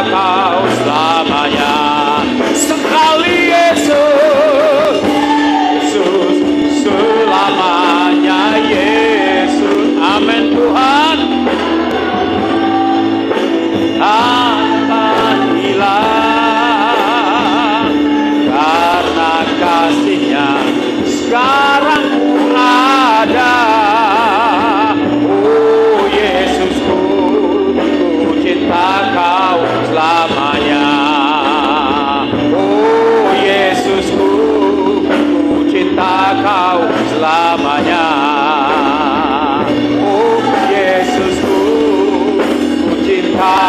kau selamanya. Sekali Yesus, Yesus selamanya Yesus. Amin Tuhan. Tanpa hilang karena kasih-Nya sekarang ku ada. Oh Yesusku, ku cinta kau selamanya. Oh Yesusku, ku cinta kau selamanya. Oh Yesusku, ku cinta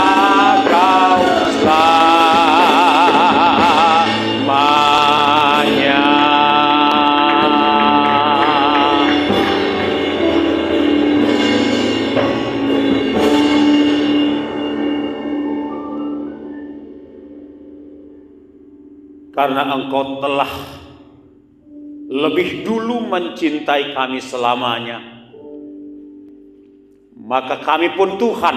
kau selamanya. Karena Engkau telah lebih dulu mencintai kami selamanya, maka kami pun Tuhan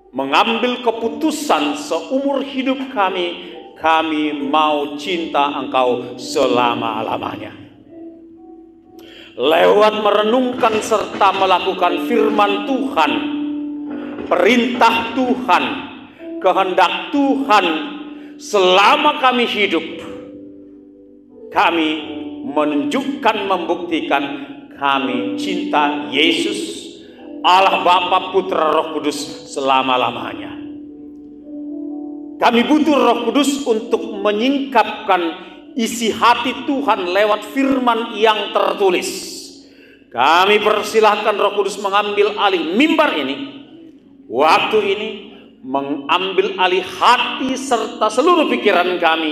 mengambil keputusan seumur hidup kami mau cinta Engkau selama-lamanya. Lewat merenungkan serta melakukan firman Tuhan, perintah Tuhan, kehendak Tuhan selama kami hidup, kami menunjukkan, membuktikan kami cinta Yesus, Allah Bapa, Putra, Roh Kudus selama-lamanya. Kami butuh Roh Kudus untuk menyingkapkan isi hati Tuhan lewat firman yang tertulis. Kami persilahkan Roh Kudus mengambil alih mimbar ini, waktu ini, mengambil alih hati serta seluruh pikiran kami,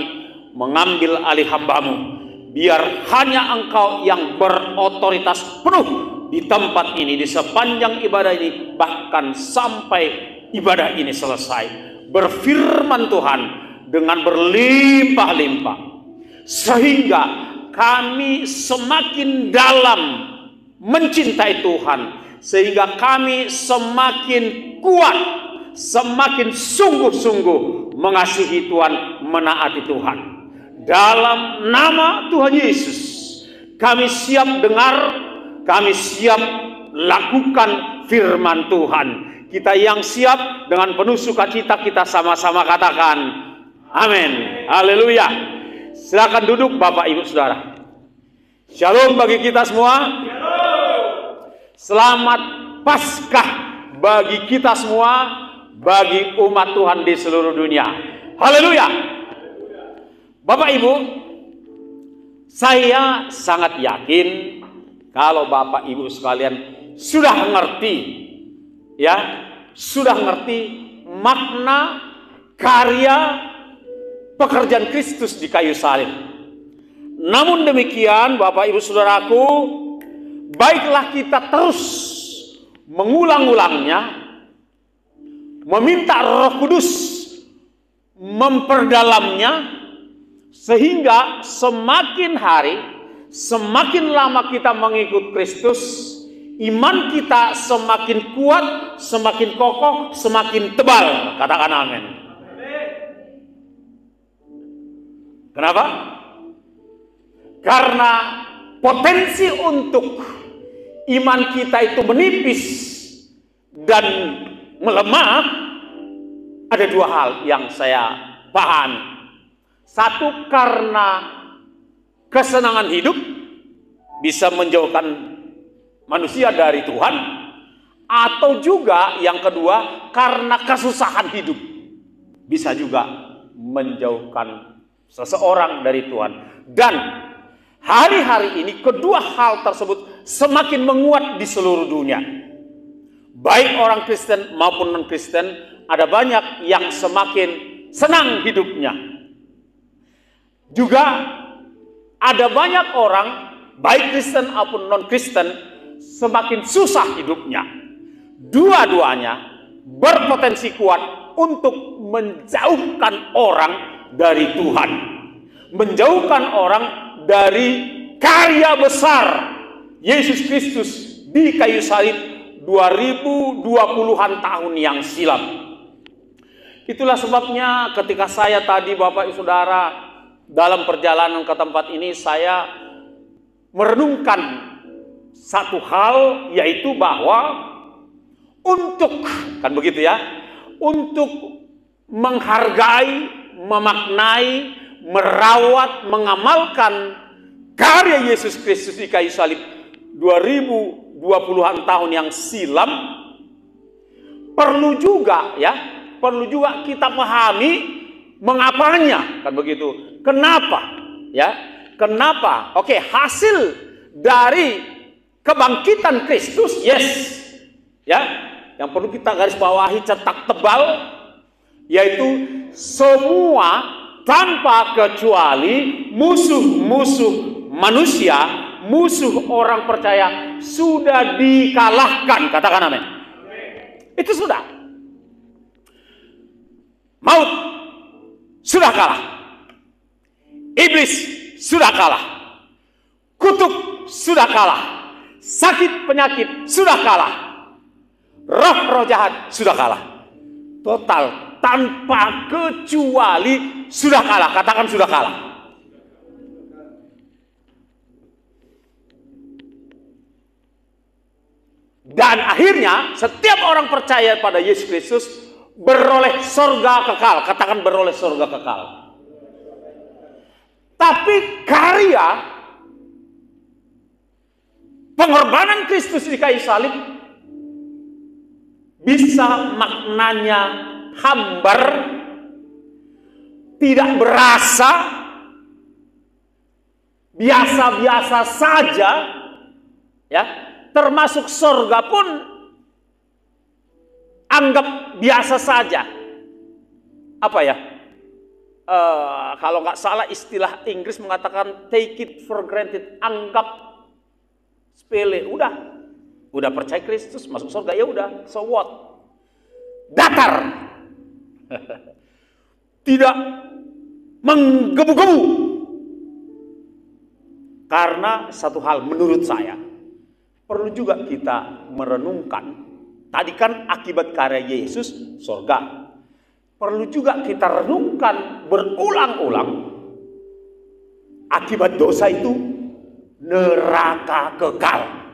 mengambil alih hamba-Mu. Biar hanya Engkau yang berotoritas penuh di tempat ini, di sepanjang ibadah ini, bahkan sampai ibadah ini selesai. Berfirman Tuhan dengan berlimpah-limpah, sehingga kami semakin dalam mencintai Tuhan, sehingga kami semakin kuat, semakin sungguh-sungguh mengasihi Tuhan, menaati Tuhan. Dalam nama Tuhan Yesus, kami siap dengar, kami siap lakukan firman Tuhan. Kita yang siap dengan penuh sukacita, kita sama-sama katakan amin. Haleluya. Silakan duduk Bapak Ibu Saudara. Shalom bagi kita semua. Selamat Paskah bagi kita semua, bagi umat Tuhan di seluruh dunia. Haleluya. Bapak Ibu, saya sangat yakin kalau Bapak Ibu sekalian sudah ngerti, ya, sudah ngerti makna karya pekerjaan Kristus di kayu salib. Namun demikian, Bapak Ibu Saudaraku, baiklah kita terus mengulang-ulangnya, meminta Roh Kudus memperdalamnya, sehingga semakin hari, semakin lama kita mengikut Kristus, iman kita semakin kuat, semakin kokoh, semakin tebal. Katakan amin. Kenapa? Karena potensi untuk iman kita itu menipis dan melemah, ada dua hal yang saya pahami. Satu, karena kesenangan hidup bisa menjauhkan manusia dari Tuhan, atau juga yang kedua, karena kesusahan hidup bisa juga menjauhkan seseorang dari Tuhan. Dan hari-hari ini kedua hal tersebut semakin menguat di seluruh dunia. Baik orang Kristen maupun non-Kristen, ada banyak yang semakin senang hidupnya. Juga ada banyak orang, baik Kristen maupun non-Kristen, semakin susah hidupnya. Dua-duanya berpotensi kuat untuk menjauhkan orang dari Tuhan, menjauhkan orang dari karya besar Yesus Kristus di kayu salib 2020-an tahun yang silam. Itulah sebabnya ketika saya tadi Bapak Ibu Saudara dalam perjalanan ke tempat ini, saya merenungkan satu hal, yaitu bahwa untuk, kan begitu ya, untuk menghargai, memaknai, merawat, mengamalkan karya Yesus Kristus di kayu salib 2020-an tahun yang silam, perlu juga kita pahami mengapanya, kan begitu. Kenapa? Ya, kenapa? Oke, hasil dari kebangkitan Kristus, yes. Ya, yang perlu kita garis bawahi cetak tebal, yaitu semua tanpa kecuali musuh-musuh manusia, musuh orang percaya sudah dikalahkan. Katakan amin. Itu sudah. Maut sudah kalah. Iblis sudah kalah. Kutuk sudah kalah. Sakit penyakit sudah kalah. Roh-roh jahat sudah kalah. Total, tanpa kecuali sudah kalah. Katakan sudah kalah. Dan akhirnya setiap orang percaya pada Yesus Kristus beroleh sorga kekal. Katakan beroleh sorga kekal. Tapi karya pengorbanan Kristus di kayu salib bisa maknanya hambar, tidak berasa, biasa-biasa saja, ya, termasuk sorga pun anggap biasa saja. Apa ya? Kalau nggak salah istilah Inggris mengatakan take it for granted, anggap sepele. Udah percaya Kristus masuk surga, ya udah, so what? Datar. Tidak menggebu-gebu. Karena satu hal menurut saya perlu juga kita merenungkan. Tadi kan akibat karya Yesus surga. Perlu juga kita renungkan berulang-ulang. Akibat dosa itu neraka kekal.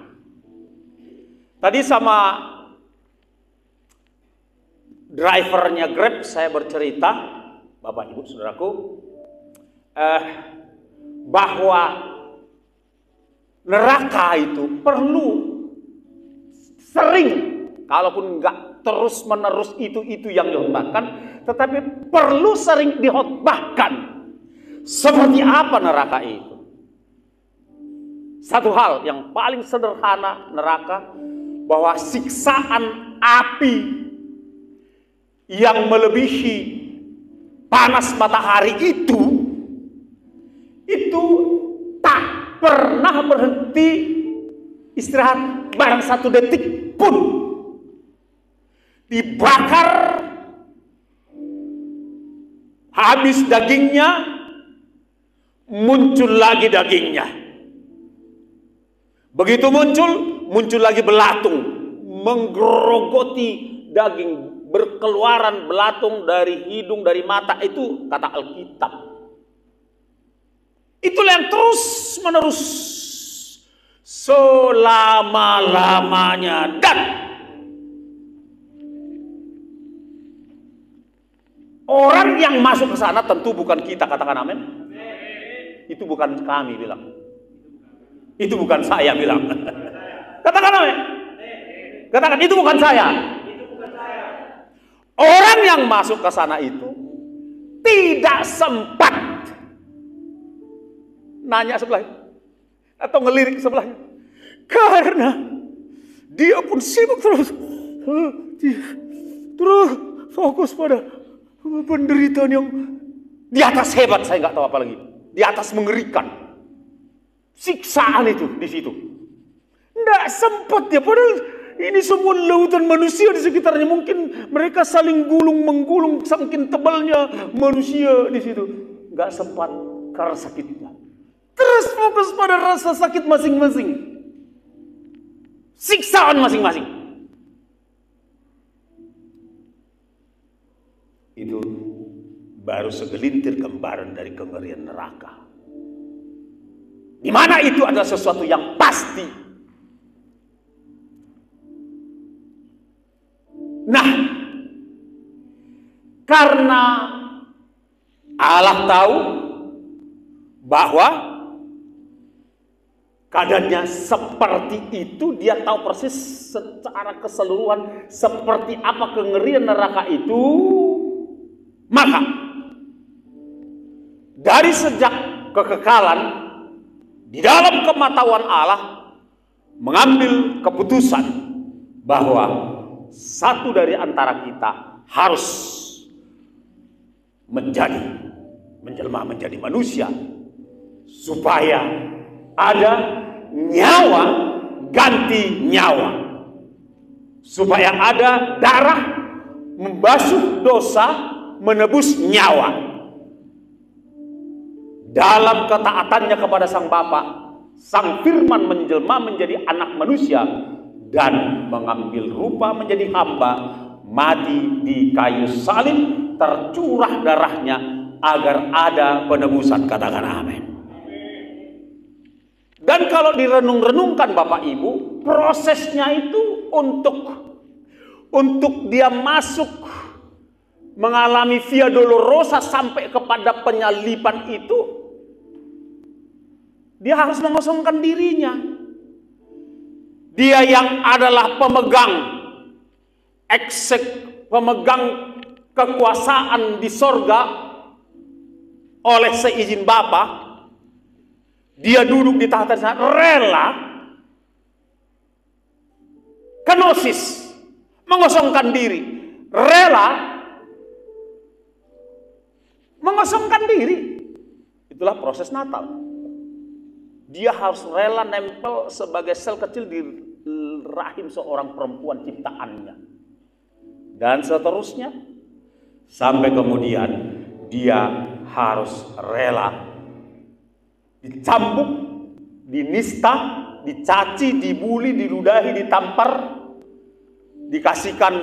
Tadi sama drivernya Grab saya bercerita, Bapak Ibu Saudaraku, bahwa neraka itu perlu sering, kalaupun enggak terus menerus itu yang dihotbahkan, tetapi perlu sering dihotbahkan. Seperti apa neraka itu? Satu hal yang paling sederhana neraka, bahwa siksaan api yang melebihi panas matahari itu tak pernah berhenti istirahat barang satu detik pun. Dibakar, habis dagingnya, muncul lagi dagingnya. Begitu muncul lagi belatung, menggerogoti daging, berkeluaran belatung dari hidung, dari mata, itu kata Alkitab. Itulah yang terus menerus selama-lamanya. Dan orang yang masuk ke sana tentu bukan kita, katakan amin. Itu bukan kami bilang. Itu bukan saya bilang. Katakan amin. Katakan itu bukan saya. Orang yang masuk ke sana itu tidak sempat nanya sebelahnya atau ngelirik sebelahnya, karena dia pun sibuk terus fokus pada penderitaan yang di atas hebat. Saya nggak tahu apa lagi, di atas mengerikan. Siksaan itu di situ nggak sempat ya, padahal ini semua lautan manusia di sekitarnya. Mungkin mereka saling menggulung saking tebalnya manusia di situ. Nggak sempat karena sakitnya. Terus fokus pada rasa sakit masing-masing, siksaan masing-masing. itu baru segelintir gambaran dari kengerian neraka. Di mana itu adalah sesuatu yang pasti. Nah, karena Allah tahu bahwa keadaannya seperti itu, dia tahu persis secara keseluruhan seperti apa kengerian neraka itu, maka dari sejak kekekalan di dalam kematahuan Allah mengambil keputusan bahwa satu dari antara kita harus menjelma menjadi manusia, supaya ada nyawa ganti nyawa, supaya ada darah membasuh dosa, menebus nyawa. Dalam ketaatannya kepada Sang Bapa, Sang Firman menjelma menjadi anak manusia dan mengambil rupa menjadi hamba, mati di kayu salib, tercurah darahnya agar ada penebusan. Katakan amin. Dan kalau direnung-renungkan Bapak Ibu, prosesnya itu untuk dia masuk mengalami via dolorosa sampai kepada penyaliban itu, dia harus mengosongkan dirinya. Dia yang adalah pemegang kekuasaan di sorga oleh seizin Bapa, dia duduk di tahta sana, rela kenosis, mengosongkan diri, rela mengosongkan diri. Itulah proses Natal. Dia harus rela nempel sebagai sel kecil di rahim seorang perempuan ciptaannya. Dan seterusnya. Sampai kemudian dia harus rela dicambuk, dinista, dicaci, dibuli, diludahi, ditampar, dikasihkan.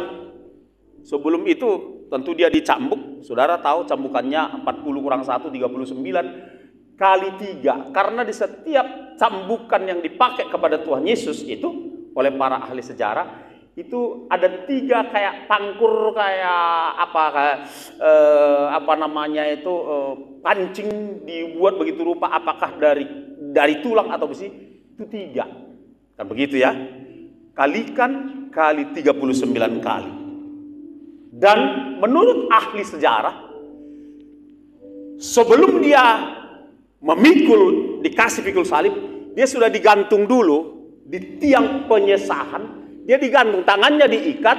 Sebelum itu tentu dia dicambuk. Saudara tahu cambukannya 40 kurang 1, 39 kali 3. Karena di setiap cambukan yang dipakai kepada Tuhan Yesus itu oleh para ahli sejarah, itu ada 3 kayak tangkur, kayak pancing dibuat begitu rupa, apakah dari tulang atau besi, itu 3. Kan begitu ya. Kalikan kali 39 kali. Dan menurut ahli sejarah, sebelum dia dikasih pikul salib, dia sudah digantung dulu di tiang penyesahan. Dia digantung, tangannya diikat,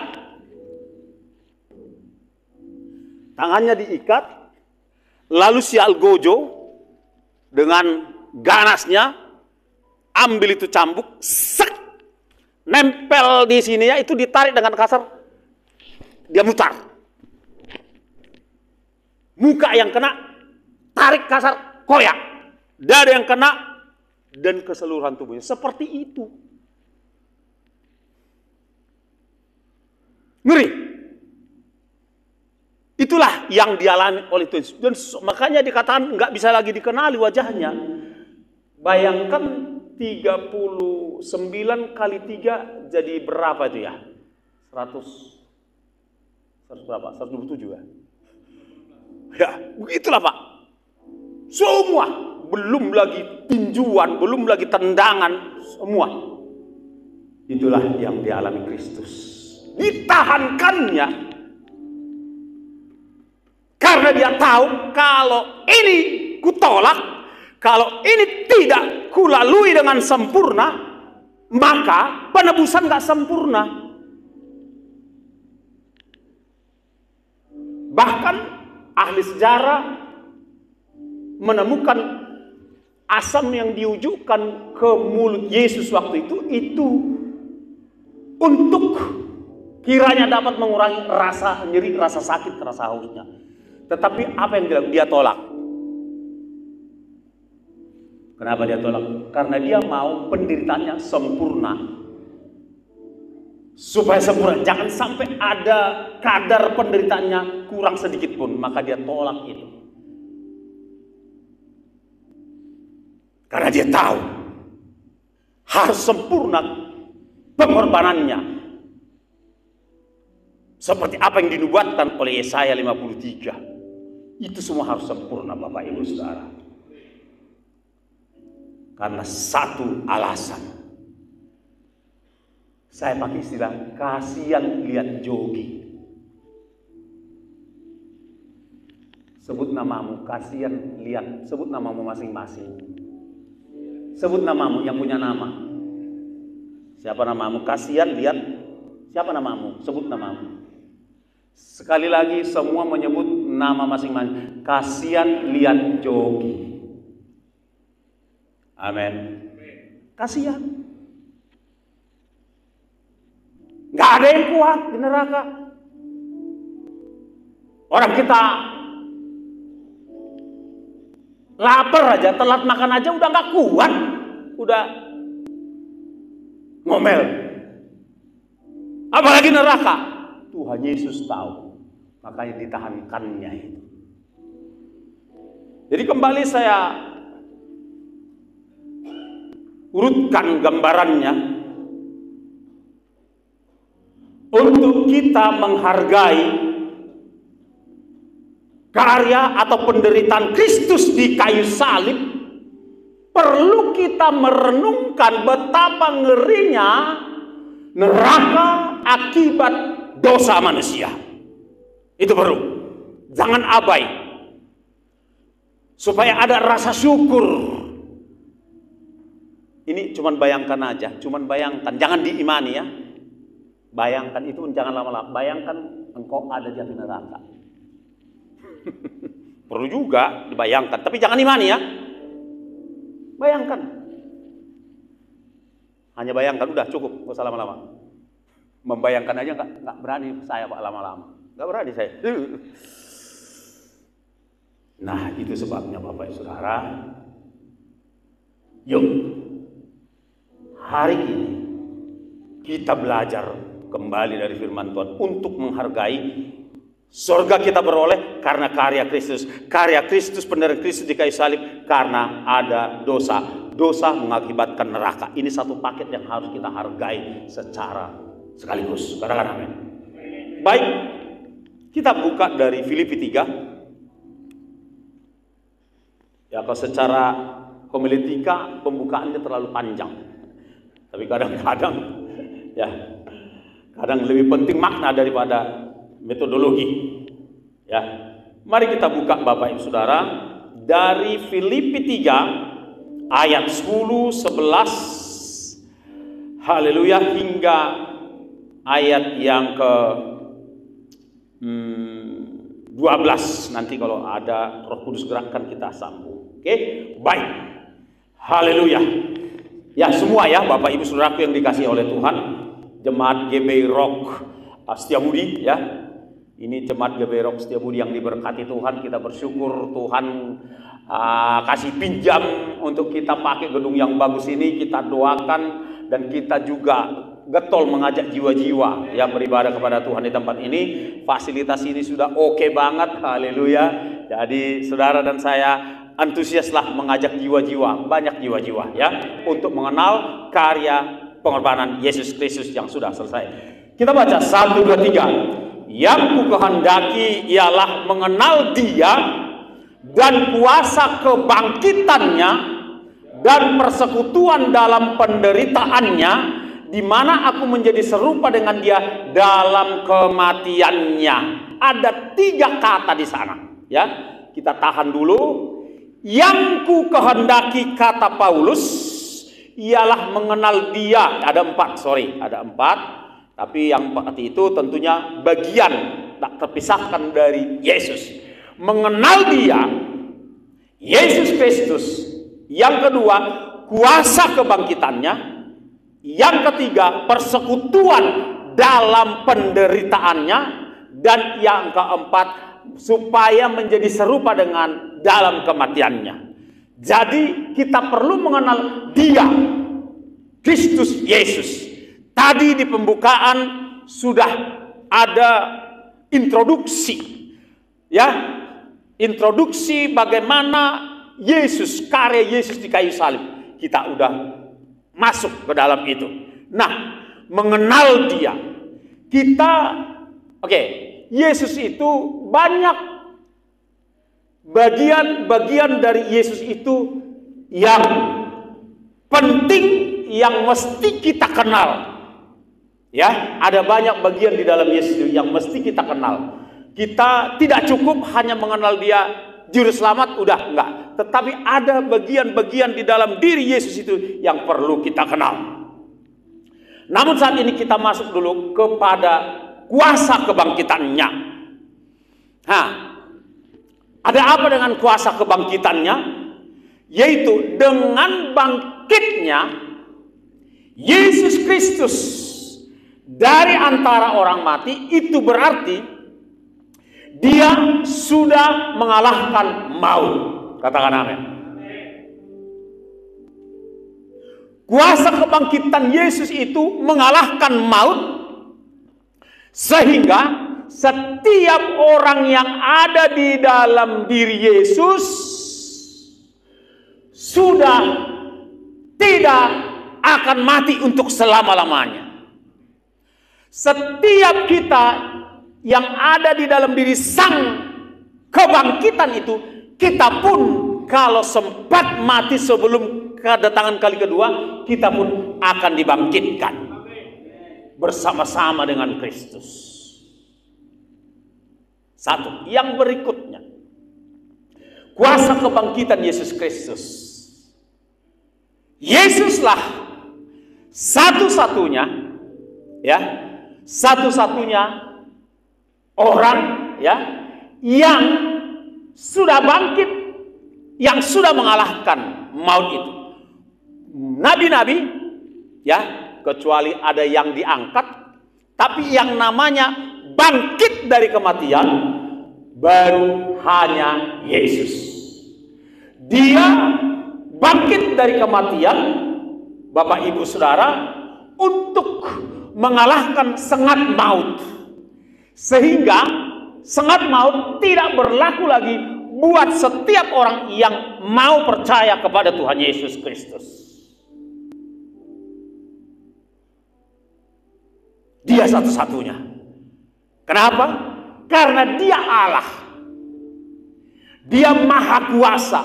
lalu si Algojo dengan ganasnya ambil itu cambuk, sek, nempel di sini ya, itu ditarik dengan kasar, dia mutar. Muka yang kena, tarik kasar, koyak. Dada yang kena, dan keseluruhan tubuhnya. Seperti itu. Ngeri. Itulah yang dialami oleh Tuhan. Dan makanya dikatakan nggak bisa lagi dikenali wajahnya. Bayangkan 39 kali 3 jadi berapa itu ya? 100 berapa? 127 ya? Ya, begitulah Pak. Semua, belum lagi tinjuan, belum lagi tendangan, semua. Itulah yang dialami Kristus. Ditahankannya karena dia tahu kalau ini kutolak, kalau ini tidak kulalui dengan sempurna, maka penebusan gak sempurna. Bahkan ahli sejarah menemukan asam yang diujukkan ke mulut Yesus waktu itu untuk kiranya dapat mengurangi rasa nyeri, rasa sakit, rasa hausnya. Tetapi apa yang dia tolak? Kenapa dia tolak? Karena dia mau penderitaannya sempurna. supaya sempurna. Jangan sampai ada kadar penderitaannya kurang sedikit pun, maka dia tolak itu. Karena dia tahu harus sempurna pengorbanannya. Seperti apa yang dinubuatkan oleh Yesaya 53. Itu semua harus sempurna, Bapak Ibu Saudara. Karena satu alasan. Saya pakai istilah kasihan lihat jogi. Sebut namamu, kasihan lihat. Sebut namamu masing-masing. Sebut namamu yang punya nama. Siapa namamu? Kasihan lihat. Siapa namamu? Sebut namamu. Sekali lagi semua menyebut nama masing-masing. Kasihan lihat jogi. Amin. Kasihan. Gak ada yang kuat di neraka. Orang kita lapar aja, telat makan aja udah gak kuat. Udah ngomel. Apalagi neraka. Tuhan Yesus tahu. Makanya ditahankannya itu. Jadi kembali saya urutkan gambarannya. Untuk kita menghargai karya atau penderitaan Kristus di kayu salib, perlu kita merenungkan betapa ngerinya neraka akibat dosa manusia. Itu perlu. Jangan abai. Supaya ada rasa syukur. Ini cuman bayangkan aja, cuman bayangkan, jangan diimani ya. Bayangkan itu, jangan lama-lama. Bayangkan engkau ada di neraka. Perlu juga dibayangkan, tapi jangan imani ya. Bayangkan. Hanya bayangkan, udah cukup, gak usah lama-lama. Membayangkan aja nggak berani saya Pak lama-lama. Nggak berani saya. Nah itu sebabnya Bapak Ibu Saudara. Yuk, hari ini kita belajar kembali dari firman Tuhan untuk menghargai surga kita beroleh karena karya Kristus. Karya Kristus, penderitaan Kristus di kayu salib karena ada dosa. Dosa mengakibatkan neraka. Ini satu paket yang harus kita hargai secara sekaligus. Katakan amin. Baik, kita buka dari Filipi 3. Ya, kalau secara homiletika pembukaannya terlalu panjang. Tapi kadang-kadang ya, kadang lebih penting makna daripada metodologi. Ya, mari kita buka Bapak Ibu Saudara dari Filipi 3 ayat 10, 11, haleluya, hingga ayat yang ke 12. Nanti kalau ada Roh Kudus gerakkan kita sambung. Oke, baik. Haleluya. Ya semua ya Bapak Ibu Saudaraku yang dikasihi oleh Tuhan. Jemaat GBI Rock Setiabudi ya. Ini jemaat GBI Rock Setiabudi yang diberkati Tuhan. Kita bersyukur Tuhan kasih pinjam untuk kita pakai gedung yang bagus ini. Kita doakan dan kita juga getol mengajak jiwa-jiwa yang beribadah kepada Tuhan di tempat ini. Fasilitas ini sudah oke banget. Haleluya. Jadi saudara dan saya antusiaslah mengajak jiwa-jiwa, banyak jiwa-jiwa ya, untuk mengenal karya pengorbanan Yesus Kristus yang sudah selesai. Kita baca 1, 2, 3. Yang kukehendaki ialah mengenal Dia dan kuasa kebangkitannya dan persekutuan dalam penderitaannya, di mana aku menjadi serupa dengan Dia dalam kematiannya. Ada 3 kata di sana ya. Kita tahan dulu. Yang ku kehendaki, kata Paulus, ialah mengenal Dia. Ada 4. Tapi yang 4 itu tentunya bagian tak terpisahkan dari Yesus. Mengenal Dia, Yesus Kristus. Yang kedua, kuasa kebangkitannya. Yang ketiga, persekutuan dalam penderitaannya. Dan yang keempat, supaya menjadi serupa dengan dalam kematiannya. Jadi kita perlu mengenal Dia, Kristus Yesus. Tadi di pembukaan sudah ada introduksi, ya, introduksi bagaimana Yesus, karya Yesus di kayu salib. Kita udah masuk ke dalam itu. Nah, mengenal Dia, kita, Yesus itu banyak bagian-bagian dari Yesus itu yang penting, yang mesti kita kenal. Ya, ada banyak bagian di dalam Yesus yang mesti kita kenal. Kita tidak cukup hanya mengenal Dia juru selamat, udah enggak. Tetapi ada bagian-bagian di dalam diri Yesus itu yang perlu kita kenal. Namun saat ini kita masuk dulu kepada kuasa kebangkitannya. Nah, ada apa dengan kuasa kebangkitannya? Yaitu dengan bangkitnya Yesus Kristus dari antara orang mati, itu berarti Dia sudah mengalahkan maut. Katakan amin. Kuasa kebangkitan Yesus itu mengalahkan maut, sehingga setiap orang yang ada di dalam diri Yesus sudah tidak akan mati untuk selama-lamanya. Setiap kita yang ada di dalam diri sang kebangkitan itu, kita pun kalau sempat mati sebelum kedatangan kali kedua, kita pun akan dibangkitkan bersama-sama dengan Kristus. Satu, yang berikutnya, kuasa kebangkitan Yesus Kristus. Yesuslah satu-satunya, ya, satu-satunya orang, ya, yang sudah bangkit, yang sudah mengalahkan maut itu. Nabi-nabi, ya, kecuali ada yang diangkat, tapi yang namanya bangkit dari kematian baru hanya Yesus. Dia bangkit dari kematian, Bapak Ibu Saudara, untuk mengalahkan sengat maut. Sehingga sengat maut tidak berlaku lagi buat setiap orang yang mau percaya kepada Tuhan Yesus Kristus. Dia satu-satunya. Kenapa? Karena Dia Allah. Dia Maha Kuasa.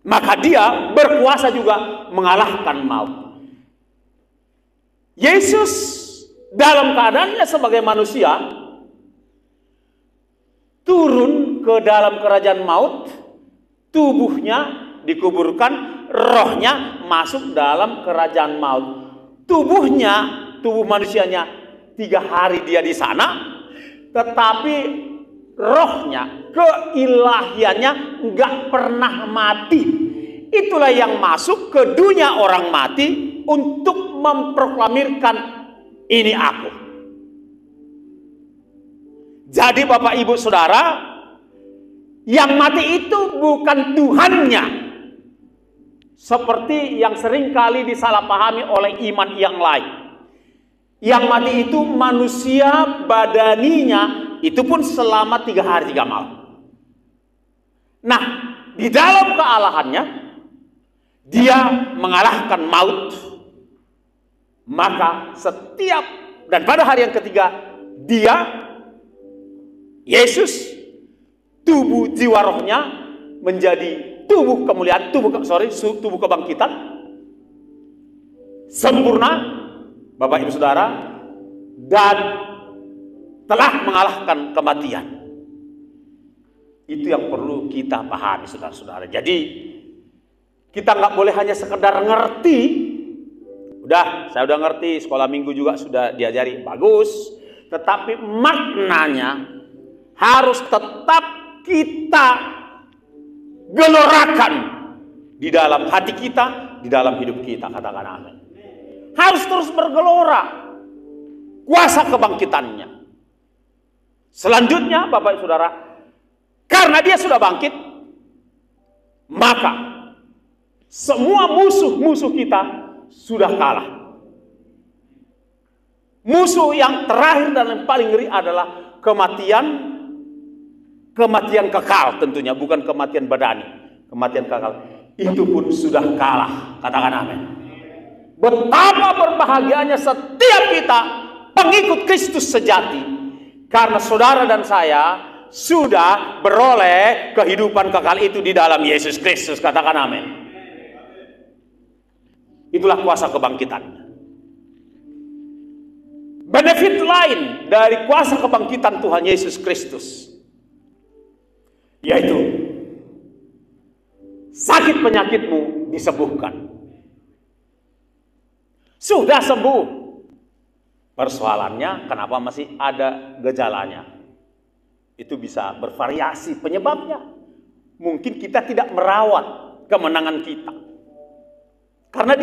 Maka Dia berkuasa juga mengalahkan maut. Yesus dalam keadaannya sebagai manusia turun ke dalam kerajaan maut, tubuhnya dikuburkan, rohnya masuk dalam kerajaan maut. Tubuhnya, tubuh manusianya 3 hari dia di sana, tetapi rohnya, keilahiannya nggak pernah mati. Itulah yang masuk ke dunia orang mati untuk memproklamirkan, ini aku. Jadi Bapak Ibu Saudara, yang mati itu bukan Tuhannya, seperti yang sering kali disalahpahami oleh iman yang lain. Yang mati itu manusia badaninya, itu pun selama 3 hari 3 malam. Nah, di dalam kealahannya, Dia mengalahkan maut. Maka setiap, dan pada hari yang ketiga, Dia, Yesus, tubuh jiwa rohnya menjadi tubuh kemuliaan, tubuh kebangkitan sempurna, Bapak Ibu Saudara, dan telah mengalahkan kematian. Itu yang perlu kita pahami, saudara-saudara. Jadi kita nggak boleh hanya sekedar ngerti. Saya udah ngerti, sekolah minggu juga sudah diajari, bagus. Tetapi maknanya harus tetap kita gelorakan di dalam hati kita, di dalam hidup kita. Katakan amin. Harus terus bergelora kuasa kebangkitannya. Selanjutnya, Bapak Ibu Saudara, karena Dia sudah bangkit, maka semua musuh-musuh kita sudah kalah. Musuh yang terakhir dan yang paling ngeri adalah kematian. Kematian kekal tentunya, bukan kematian badani. Kematian kekal. Itu pun sudah kalah. Katakan amin. Betapa berbahagianya setiap kita pengikut Kristus sejati. Karena saudara dan saya sudah beroleh kehidupan kekal itu di dalam Yesus Kristus. Katakan amin. Itulah kuasa kebangkitan. Benefit lain dari kuasa kebangkitan Tuhan Yesus Kristus, yaitu sakit penyakitmu disembuhkan. Sudah sembuh. Persoalannya kenapa masih ada gejalanya? Itu bisa bervariasi penyebabnya. Mungkin kita tidak merawat kemenangan kita. Karena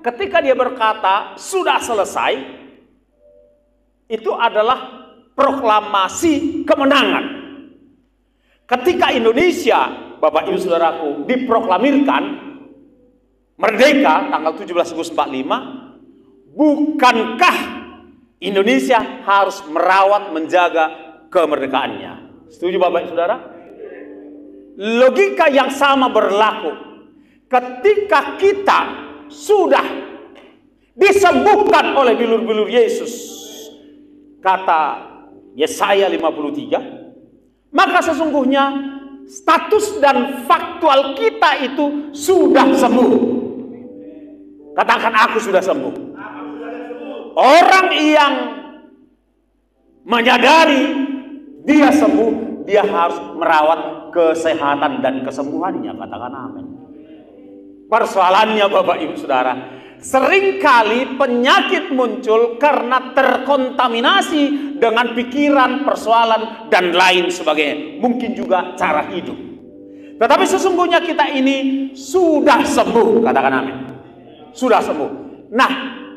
ketika dia berkata sudah selesai, itu adalah proklamasi kemenangan. Ketika Indonesia, Bapak Ibu Saudaraku, diproklamirkan merdeka tanggal 17 Agustus 45, bukankah Indonesia harus merawat, menjaga kemerdekaannya? Setuju Bapak Ibu Saudara? Logika yang sama berlaku ketika kita sudah disembuhkan oleh bilur-bilur Yesus. Kata Yesaya 53, maka sesungguhnya status dan faktual kita itu sudah sembuh. Katakan aku sudah sembuh. Orang yang menyadari dia sembuh, dia harus merawat kesehatan dan kesembuhannya. Katakan amin. Persoalannya Bapak Ibu Saudara, seringkali penyakit muncul karena terkontaminasi dengan pikiran, persoalan, dan lain sebagainya. Mungkin juga cara hidup. Tetapi sesungguhnya kita ini sudah sembuh. Katakan amin. Sudah sembuh. Nah,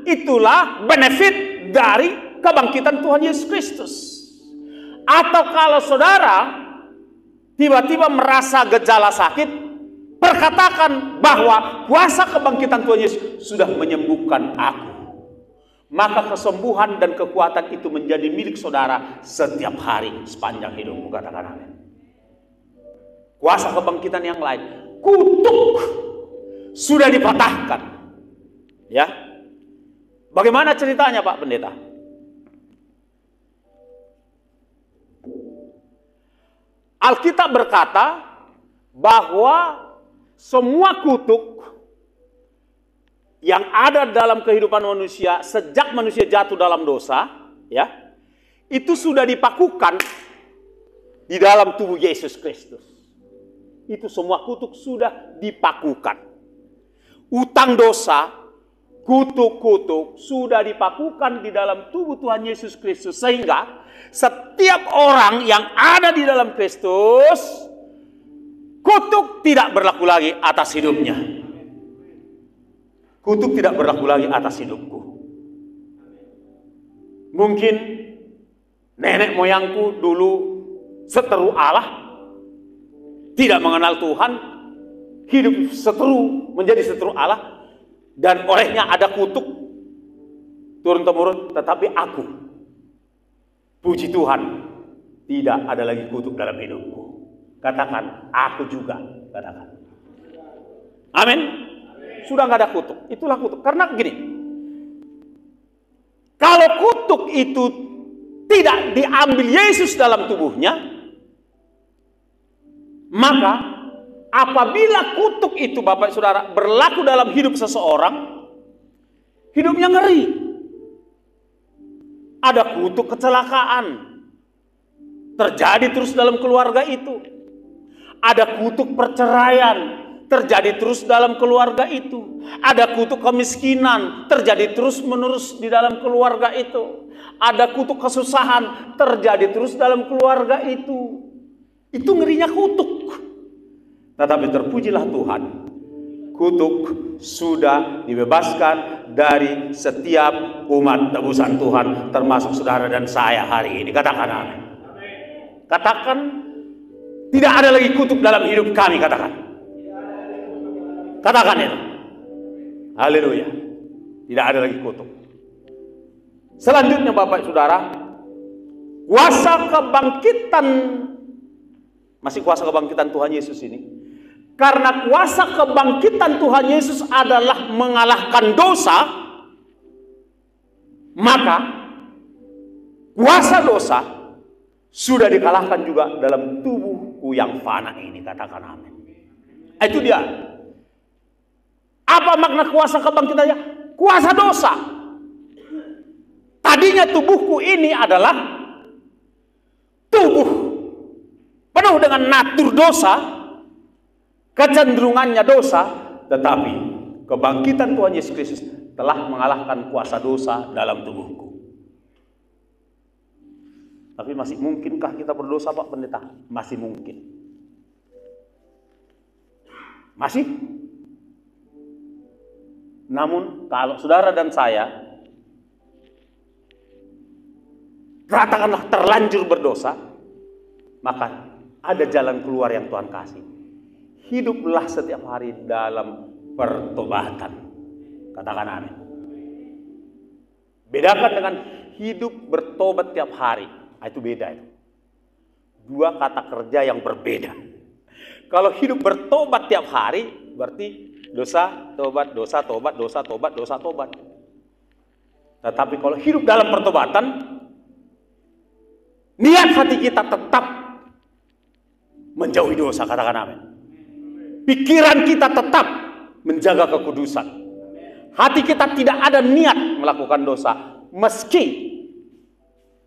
itulah benefit dari kebangkitan Tuhan Yesus Kristus. Atau kalau saudara tiba-tiba merasa gejala sakit, perkatakan bahwa kuasa kebangkitan Tuhan Yesus sudah menyembuhkan aku. Maka kesembuhan dan kekuatan itu menjadi milik saudara setiap hari sepanjang hidupmu. Katakan amin. Kuasa kebangkitan yang lain, kutuk sudah dipatahkan. Ya, bagaimana ceritanya Pak Pendeta? Alkitab berkata bahwa semua kutuk yang ada dalam kehidupan manusia sejak manusia jatuh dalam dosa, ya, itu sudah dipakukan di dalam tubuh Yesus Kristus. Itu semua kutuk sudah dipakukan. Utang dosa, kutuk-kutuk sudah dipakukan di dalam tubuh Tuhan Yesus Kristus, sehingga setiap orang yang ada di dalam Kristus, kutuk tidak berlaku lagi atas hidupnya. Kutuk tidak berlaku lagi atas hidupku. Mungkin nenek moyangku dulu seteru Allah, tidak mengenal Tuhan, hidup seteru, menjadi seteru Allah, dan olehnya ada kutuk turun-temurun. Tetapi aku, puji Tuhan, tidak ada lagi kutuk dalam hidupku. Katakan, aku juga. Katakan. Amin. Sudah nggak ada kutuk. Itulah kutuk. Karena begini, kalau kutuk itu tidak diambil Yesus dalam tubuhnya, maka apabila kutuk itu Bapak Saudara berlaku dalam hidup seseorang, hidupnya ngeri. Ada kutuk kecelakaan terjadi terus dalam keluarga itu. Ada kutuk perceraian terjadi terus dalam keluarga itu. Ada kutuk kemiskinan terjadi terus menerus di dalam keluarga itu. Ada kutuk kesusahan terjadi terus dalam keluarga itu. Itu ngerinya kutuk. Tetapi terpujilah Tuhan, kutuk sudah dibebaskan dari setiap umat tebusan Tuhan, termasuk saudara dan saya hari ini. Katakan amin. Katakan, tidak ada lagi kutuk dalam hidup kami. Katakan. Katakan itu. Haleluya. Tidak ada lagi kutuk. Selanjutnya Bapak Saudara, kuasa kebangkitan, masih kuasa kebangkitan Tuhan Yesus ini. Karena kuasa kebangkitan Tuhan Yesus adalah mengalahkan dosa, maka kuasa dosa sudah dikalahkan juga dalam tubuhku yang fana ini. Katakan amin. Itu dia. Apa makna kuasa kebangkitannya? Kuasa dosa. Tadinya tubuhku ini adalah tubuh penuh dengan natur dosa, kecenderungannya dosa, tetapi kebangkitan Tuhan Yesus Kristus telah mengalahkan kuasa dosa dalam tubuhku. Tapi masih mungkinkah kita berdosa, Pak Pendeta? Masih mungkin. Masih. Namun kalau saudara dan saya katakanlah terlanjur berdosa, maka ada jalan keluar yang Tuhan kasih. Hiduplah setiap hari dalam pertobatan. Katakan amin. Bedakan dengan hidup bertobat tiap hari. Itu beda itu. Dua kata kerja yang berbeda. Kalau hidup bertobat tiap hari, berarti dosa, tobat, dosa, tobat, dosa, tobat, dosa, tobat. Tetapi kalau hidup dalam pertobatan, niat hati kita tetap menjauhi dosa. Katakan amin. Pikiran kita tetap menjaga kekudusan. Hati kita tidak ada niat melakukan dosa. Meski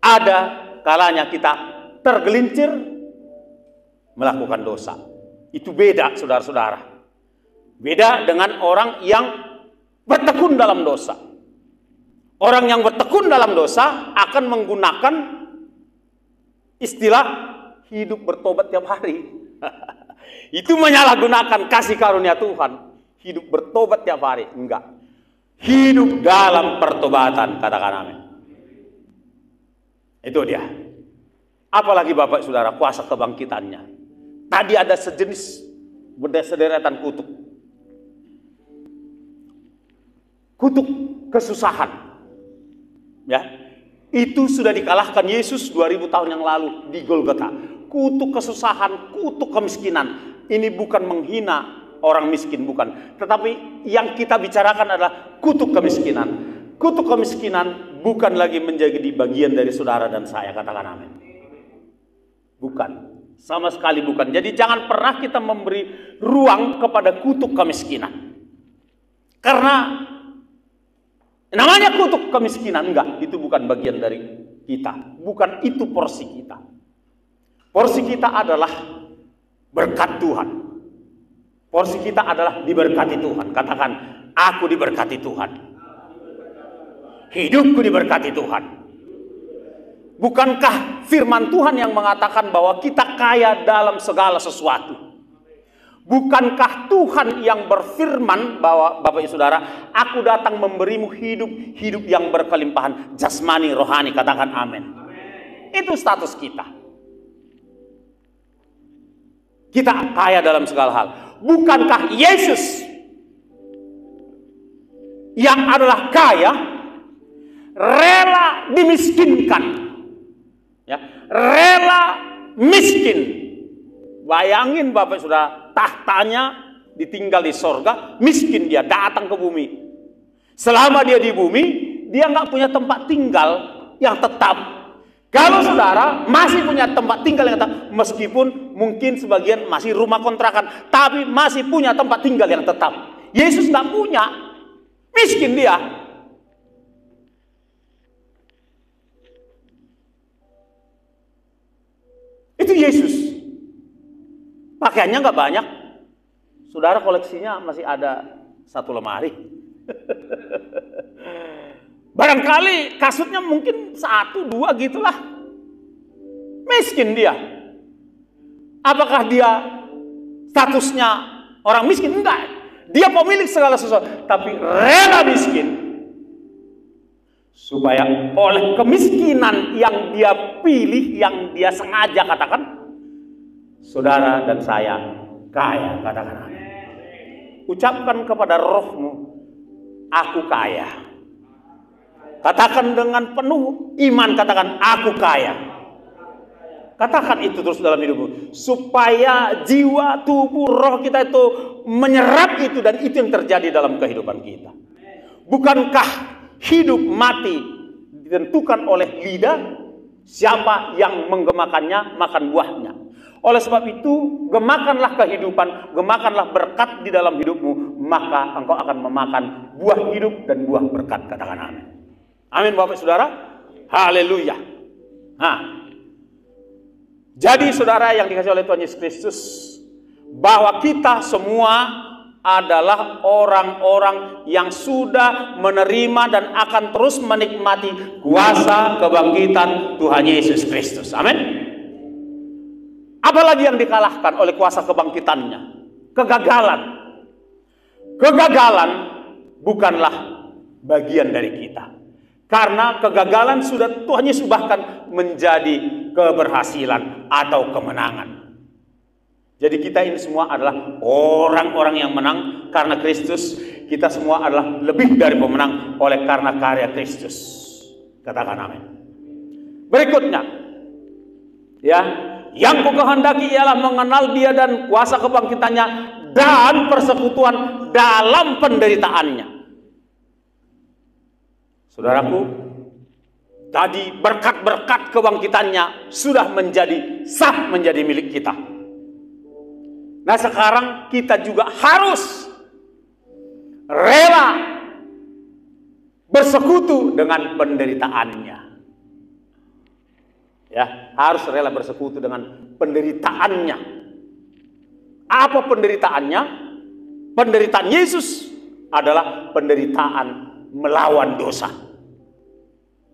ada kalanya kita tergelincir melakukan dosa. Itu beda, saudara-saudara. Beda dengan orang yang bertekun dalam dosa. Orang yang bertekun dalam dosa akan menggunakan istilah hidup bertobat tiap hari. Itu menyalahgunakan kasih karunia Tuhan. Hidup bertobat tiap hari. Enggak. Hidup dalam pertobatan. Katakan amin. Itu dia. Apalagi Bapak Saudara, kuasa kebangkitannya. Tadi ada sejenis sederetan kutuk. Kutuk kesusahan. Ya. Itu sudah dikalahkan Yesus 2000 tahun yang lalu di Golgota. Kutuk kesusahan, kutuk kemiskinan. Ini bukan menghina orang miskin, bukan. Tetapi yang kita bicarakan adalah kutuk kemiskinan. Kutuk kemiskinan bukan lagi menjadi bagian dari saudara dan saya. Katakan amin. Bukan. Sama sekali bukan. Jadi jangan pernah kita memberi ruang kepada kutuk kemiskinan. Karena namanya kutuk kemiskinan, enggak. Itu bukan bagian dari kita. Bukan itu porsi kita. Porsi kita adalah berkat Tuhan. Porsi kita adalah diberkati Tuhan. Katakan, aku diberkati Tuhan. Hidupku diberkati Tuhan. Bukankah firman Tuhan yang mengatakan bahwa kita kaya dalam segala sesuatu? Bukankah Tuhan yang berfirman bahwa Bapak Ibu Saudara, aku datang memberimu hidup yang berkelimpahan jasmani, rohani. Katakan amin. Itu status kita. Kita kaya dalam segala hal. Bukankah Yesus yang adalah kaya rela dimiskinkan, ya, rela miskin. Bayangin Bapak Saudara, tahtanya ditinggal di sorga, miskin dia datang ke bumi. Selama dia di bumi, dia nggak punya tempat tinggal yang tetap. Kalau saudara masih punya tempat tinggal yang tetap, meskipun mungkin sebagian masih rumah kontrakan, tapi masih punya tempat tinggal yang tetap. Yesus nggak punya, miskin dia. Itu Yesus. Pakaiannya nggak banyak. Saudara koleksinya masih ada 1 lemari. Barangkali kasutnya mungkin 1, 2 gitulah. Miskin dia. Apakah dia statusnya orang miskin? Enggak. Dia pemilik segala sesuatu. Tapi rela miskin. Supaya oleh kemiskinan yang dia pilih, yang dia sengaja, katakan, saudara dan saya kaya. Katakan amin. Ucapkan kepada rohmu, aku kaya. Katakan dengan penuh iman, katakan aku kaya. Katakan itu terus dalam hidupmu, supaya jiwa, tubuh, roh kita itu menyerap itu, dan itu yang terjadi dalam kehidupan kita. Bukankah hidup mati ditentukan oleh lidah? Siapa yang menggemakannya, makan buahnya. Oleh sebab itu, gemakanlah kehidupan, gemakanlah berkat di dalam hidupmu, maka engkau akan memakan buah hidup dan buah berkat. Katakan amin. Amin Bapak Saudara. Haleluya. Nah, jadi saudara yang dikasihi oleh Tuhan Yesus Kristus, bahwa kita semua adalah orang-orang yang sudah menerima dan akan terus menikmati kuasa kebangkitan Tuhan Yesus Kristus. Amin. Apalagi yang dikalahkan oleh kuasa kebangkitannya? Kegagalan. Kegagalan bukanlah bagian dari kita. Karena kegagalan sudah Tuhan Yesus ubahkan menjadi keberhasilan atau kemenangan. Jadi kita ini semua adalah orang-orang yang menang karena Kristus. Kita semua adalah lebih dari pemenang oleh karena karya Kristus. Katakan amin. Berikutnya, ya, yang kukehendaki ialah mengenal Dia dan kuasa kebangkitannya dan persekutuan dalam penderitaannya. Saudaraku, tadi berkat-berkat kebangkitannya sudah sah menjadi milik kita. Nah sekarang kita juga harus rela bersekutu dengan penderitaannya. Ya, harus rela bersekutu dengan penderitaannya. Apa penderitaannya? Penderitaan Yesus adalah penderitaan melawan dosa,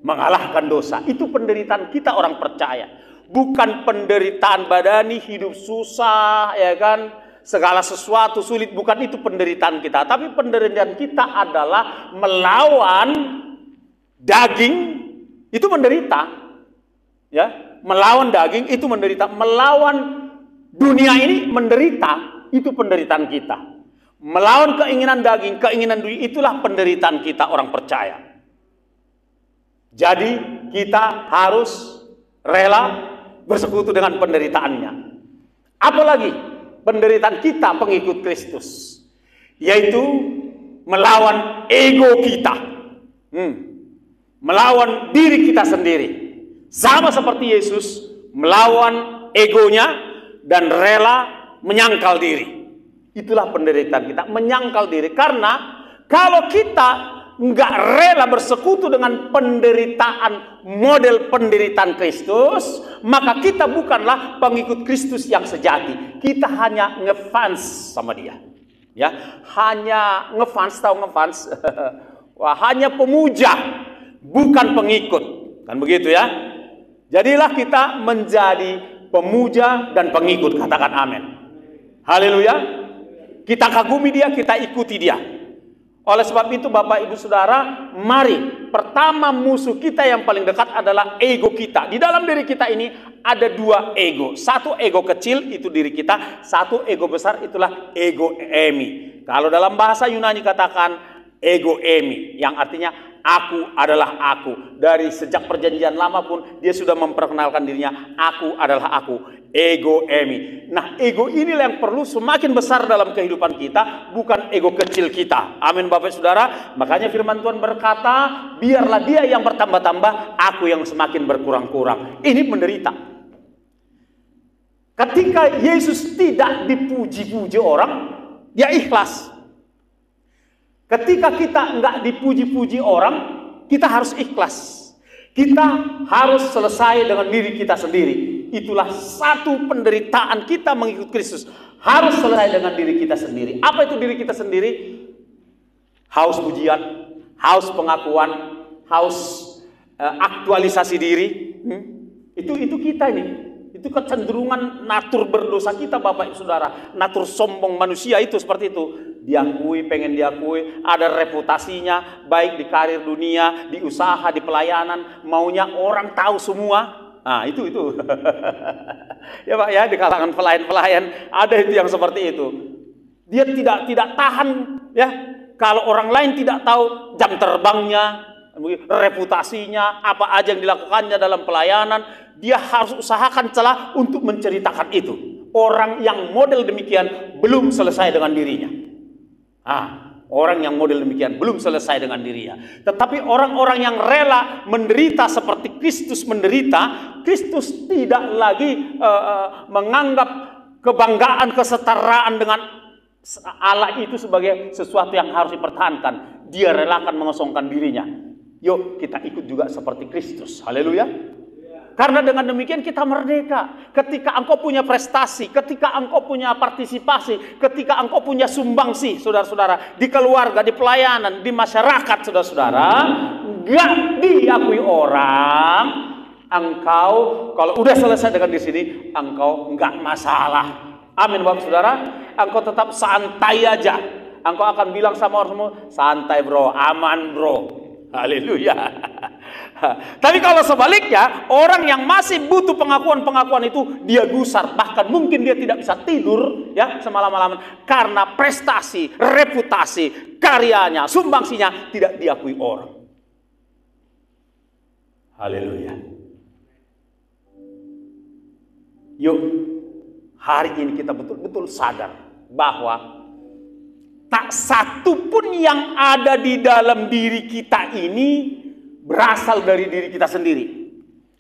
mengalahkan dosa. Itu penderitaan kita orang percaya. Bukan penderitaan badani, hidup susah, ya kan, segala sesuatu sulit. Bukan itu penderitaan kita. Tapi penderitaan kita adalah melawan daging, itu menderita. Ya, melawan daging itu menderita. Melawan dunia ini menderita, itu penderitaan kita. Melawan keinginan daging, keinginan dunia, itulah penderitaan kita orang percaya. Jadi kita harus rela bersekutu dengan penderitaannya. Apalagi penderitaan kita pengikut Kristus, yaitu melawan ego kita, melawan diri kita sendiri. Sama seperti Yesus melawan egonya dan rela menyangkal diri. Itulah penderitaan kita, menyangkal diri. Karena kalau kita nggak rela bersekutu dengan penderitaan, model penderitaan Kristus, maka kita bukanlah pengikut Kristus yang sejati. Kita hanya ngefans sama Dia. Ya, hanya ngefans, tahu ngefans? Wah, hanya pemuja, bukan pengikut. Kan begitu ya? Jadilah kita menjadi pemuja dan pengikut. Katakan amin. Haleluya. Kita kagumi Dia, kita ikuti Dia. Oleh sebab itu Bapak Ibu Saudara, mari, pertama musuh kita yang paling dekat adalah ego kita. Di dalam diri kita ini ada dua ego. Satu ego kecil, itu diri kita. Satu ego besar, itulah ego emi. Kalau dalam bahasa Yunani katakan ego emi, yang artinya aku adalah aku. Dari sejak perjanjian lama pun dia sudah memperkenalkan dirinya, aku adalah aku, ego emi. Nah, ego inilah yang perlu semakin besar dalam kehidupan kita, bukan ego kecil kita. Amin Bapak Saudara. Makanya firman Tuhan berkata, biarlah dia yang bertambah-tambah, aku yang semakin berkurang-kurang. Ini menderita. Ketika Yesus tidak dipuji-puji orang, dia ikhlas. Ketika kita enggak dipuji-puji orang, kita harus ikhlas. Kita harus selesai dengan diri kita sendiri. Itulah satu penderitaan kita mengikut Kristus. Harus selesai dengan diri kita sendiri. Apa itu diri kita sendiri? Haus pujian, haus pengakuan, haus aktualisasi diri. Itu kita ini. Itu kecenderungan natur berdosa kita Bapak Ibu Saudara. Natur sombong manusia itu seperti itu. Diakui, pengen diakui, ada reputasinya, baik di karir dunia, di usaha, di pelayanan, maunya orang tahu semua. Nah, itu. Ya Pak ya, di kalangan pelayan-pelayan ada itu yang seperti itu. Dia tidak tahan ya, kalau orang lain tidak tahu jam terbangnya, reputasinya, apa aja yang dilakukannya dalam pelayanan, dia harus usahakan celah untuk menceritakan itu. Orang yang model demikian belum selesai dengan dirinya. Orang yang model demikian belum selesai dengan dirinya. Tetapi orang-orang yang rela menderita seperti Kristus menderita, Kristus tidak lagi menganggap kebanggaan, kesetaraan dengan Allah itu sebagai sesuatu yang harus dipertahankan. Dia relakan mengosongkan dirinya. Yuk kita ikut juga seperti Kristus. Haleluya. Karena dengan demikian kita merdeka. Ketika engkau punya prestasi, ketika engkau punya partisipasi, ketika engkau punya sumbangsi, saudara-saudara, di keluarga, di pelayanan, di masyarakat, saudara-saudara, gak diakui orang, engkau kalau udah selesai dengan di sini, engkau nggak masalah. Amin, Bapak Saudara. Engkau tetap santai aja. Engkau akan bilang sama orang semua, santai bro, aman bro. Haleluya. Tapi kalau sebaliknya, orang yang masih butuh pengakuan-pengakuan itu, dia gusar. Bahkan mungkin dia tidak bisa tidur ya semalam-malaman karena prestasi, reputasi, karyanya, sumbangsinya tidak diakui orang. Haleluya. Yuk, hari ini kita betul-betul sadar bahwa tak satu pun yang ada di dalam diri kita ini berasal dari diri kita sendiri.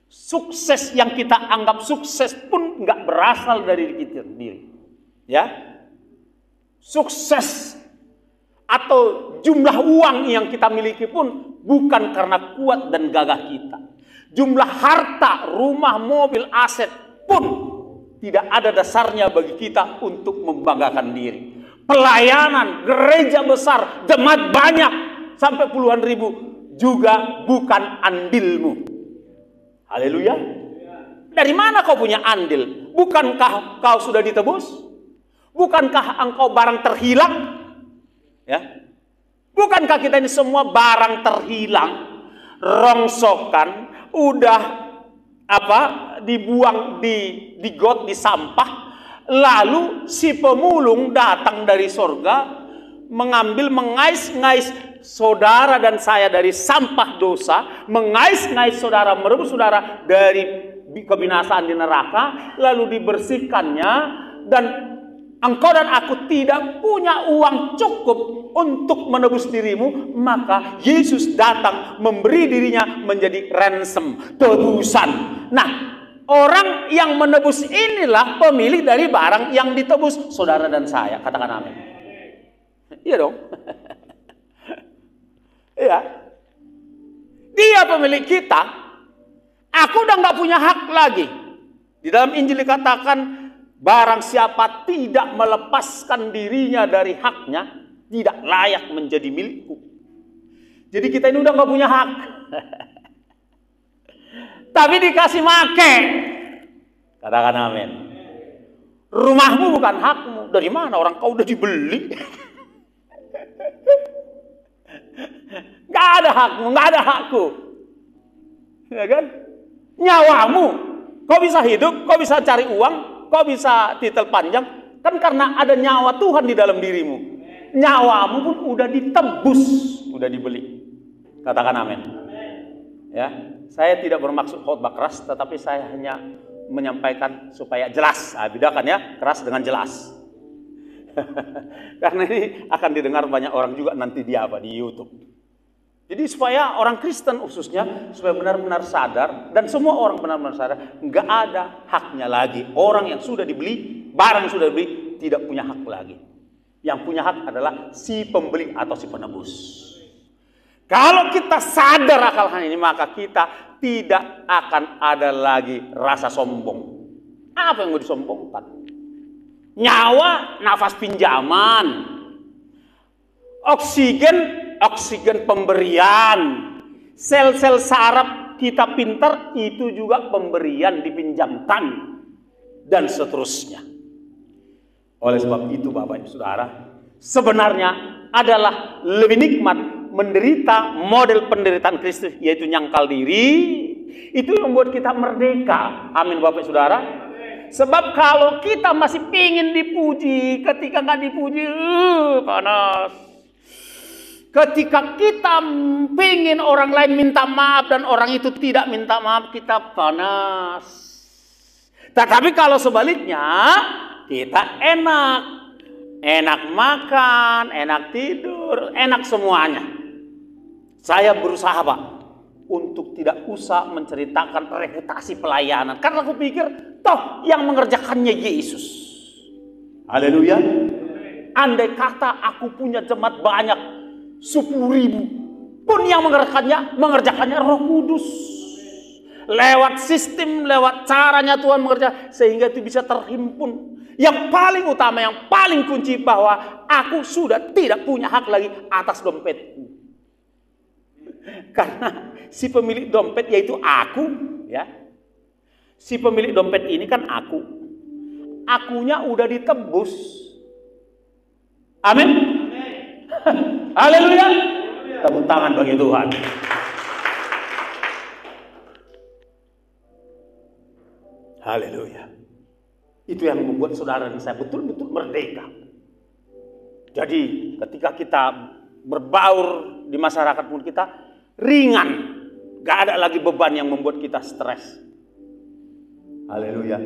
Sukses yang kita anggap sukses pun nggak berasal dari diri kita sendiri. Ya, sukses atau jumlah uang yang kita miliki pun bukan karena kuat dan gagah kita. Jumlah harta, rumah, mobil, aset pun tidak ada dasarnya bagi kita untuk membanggakan diri. Pelayanan, gereja besar, jemaat banyak, sampai puluhan ribu, juga bukan andilmu. Haleluya. Dari mana kau punya andil? Bukankah kau sudah ditebus? Bukankah engkau barang terhilang? Ya. Bukankah kita ini semua barang terhilang, rongsokan, udah dibuang di got, di sampah. Lalu si pemulung datang dari sorga, mengambil, mengais-ngais saudara dan saya dari sampah dosa, mengais-ngais saudara, merebut saudara dari kebinasaan di neraka, lalu dibersihkannya. Dan engkau dan aku tidak punya uang cukup untuk menebus dirimu, maka Yesus datang memberi dirinya menjadi ransom, tebusan. Nah, orang yang menebus inilah pemilik dari barang yang ditebus, saudara dan saya. Katakan amin. Iya dong. Iya. Dia pemilik kita. Aku udah nggak punya hak lagi. Di dalam Injil dikatakan, barang siapa tidak melepaskan dirinya dari haknya, tidak layak menjadi milikku. Jadi kita ini udah nggak punya hak. Tapi dikasih make. Katakan amin. Rumahmu bukan hakmu. Dari mana orang kau udah dibeli? Gak ada hakmu, gak ada hakku. Ya kan? Nyawamu. Kau bisa hidup, kau bisa cari uang, kau bisa titel panjang. Kan karena ada nyawa Tuhan di dalam dirimu. Nyawamu pun udah ditebus, udah dibeli. Katakan amin. Ya, saya tidak bermaksud khotbah keras, tetapi saya hanya menyampaikan supaya jelas. Bedakan ya, keras dengan jelas. Karena ini akan didengar banyak orang juga nanti di YouTube. Jadi supaya orang Kristen khususnya supaya benar-benar sadar, dan semua orang benar-benar sadar, nggak ada haknya lagi. Orang yang sudah dibeli, barang yang sudah dibeli, tidak punya hak lagi. Yang punya hak adalah si pembeli atau si penebus. Kalau kita sadar akan hal ini, maka kita tidak akan ada lagi rasa sombong. Apa yang mau disombongkan? Nyawa, nafas pinjaman. Oksigen pemberian. Sel-sel saraf kita pintar, itu juga pemberian, dipinjamkan. Dan seterusnya. Oleh sebab itu Bapak Ibu Saudara, sebenarnya adalah lebih nikmat menderita model penderitaan Kristus, yaitu nyangkal diri. Itu yang membuat kita merdeka. Amin Bapak Ibu Saudara. Sebab kalau kita masih pingin dipuji, ketika nggak dipuji, panas. Ketika kita pengen orang lain minta maaf dan orang itu tidak minta maaf, kita panas. Tetapi kalau sebaliknya, kita enak. Enak makan, enak tidur, enak semuanya. Saya berusaha, Pak, untuk tidak usah menceritakan reputasi pelayanan. Karena aku pikir, toh yang mengerjakannya Yesus. Haleluya. Andai kata aku punya jemaat banyak, 10.000, pun yang mengerjakannya Roh Kudus. Lewat sistem, lewat caranya Tuhan mengerjakan, sehingga itu bisa terhimpun. Yang paling utama, yang paling kunci bahwa aku sudah tidak punya hak lagi atas dompetku. Karena si pemilik dompet yaitu aku, ya. Si pemilik dompet ini kan aku. Akunya udah ditebus. Amin. Haleluya. Tepuk tangan bagi Tuhan. Haleluya. Itu yang membuat saudara dan saya betul-betul merdeka. Jadi ketika kita berbaur di masyarakat pun kita ringan. Gak ada lagi beban yang membuat kita stres. Haleluya.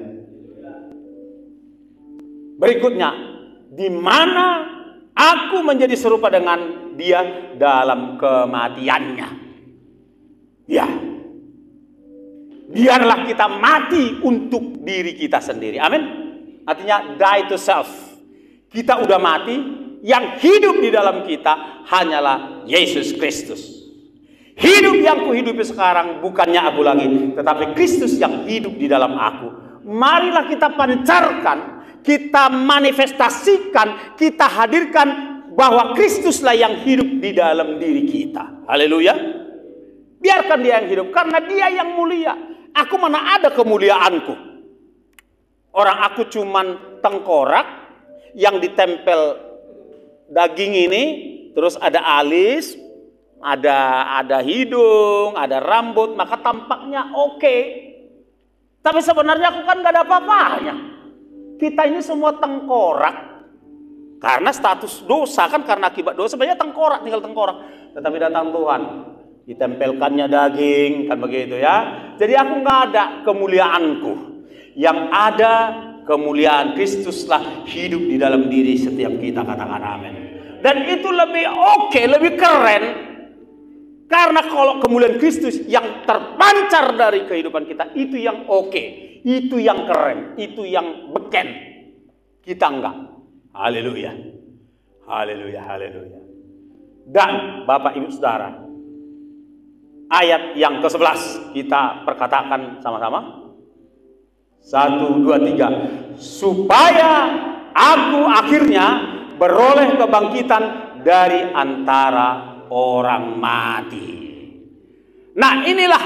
Berikutnya, di mana aku menjadi serupa dengan dia dalam kematiannya. Ya. Biarlah kita mati untuk diri kita sendiri. Amin. Artinya die to self. Kita udah mati, yang hidup di dalam kita hanyalah Yesus Kristus. Hidup yang kuhidupi sekarang bukannya aku lagi, tetapi Kristus yang hidup di dalam aku. Marilah kita pancarkan, kita manifestasikan, kita hadirkan bahwa Kristuslah yang hidup di dalam diri kita. Haleluya. Biarkan dia yang hidup, karena dia yang mulia. Aku mana ada kemuliaanku. Orang aku cuman tengkorak yang ditempel daging ini, terus ada alis, ada hidung, ada rambut, maka tampaknya oke. Tapi sebenarnya aku kan gak ada apa-apanya. Kita ini semua tengkorak. Karena status dosa kan, karena akibat dosa sebenarnya tengkorak, tinggal tengkorak. Tetapi datang Tuhan, ditempelkannya daging, kan begitu ya. Jadi aku nggak ada kemuliaanku, yang ada kemuliaan Kristuslah hidup di dalam diri setiap kita, katakan amin. Dan itu lebih oke, lebih keren, karena kalau kemuliaan Kristus yang terpancar dari kehidupan kita, itu yang oke, itu yang keren, itu yang beken. Kita enggak. Haleluya, haleluya, haleluya. Dan Bapak Ibu Saudara, ayat yang ke-11 kita perkatakan sama-sama. 1, 2, 3. Supaya aku akhirnya beroleh kebangkitan dari antara orang mati. Nah, inilah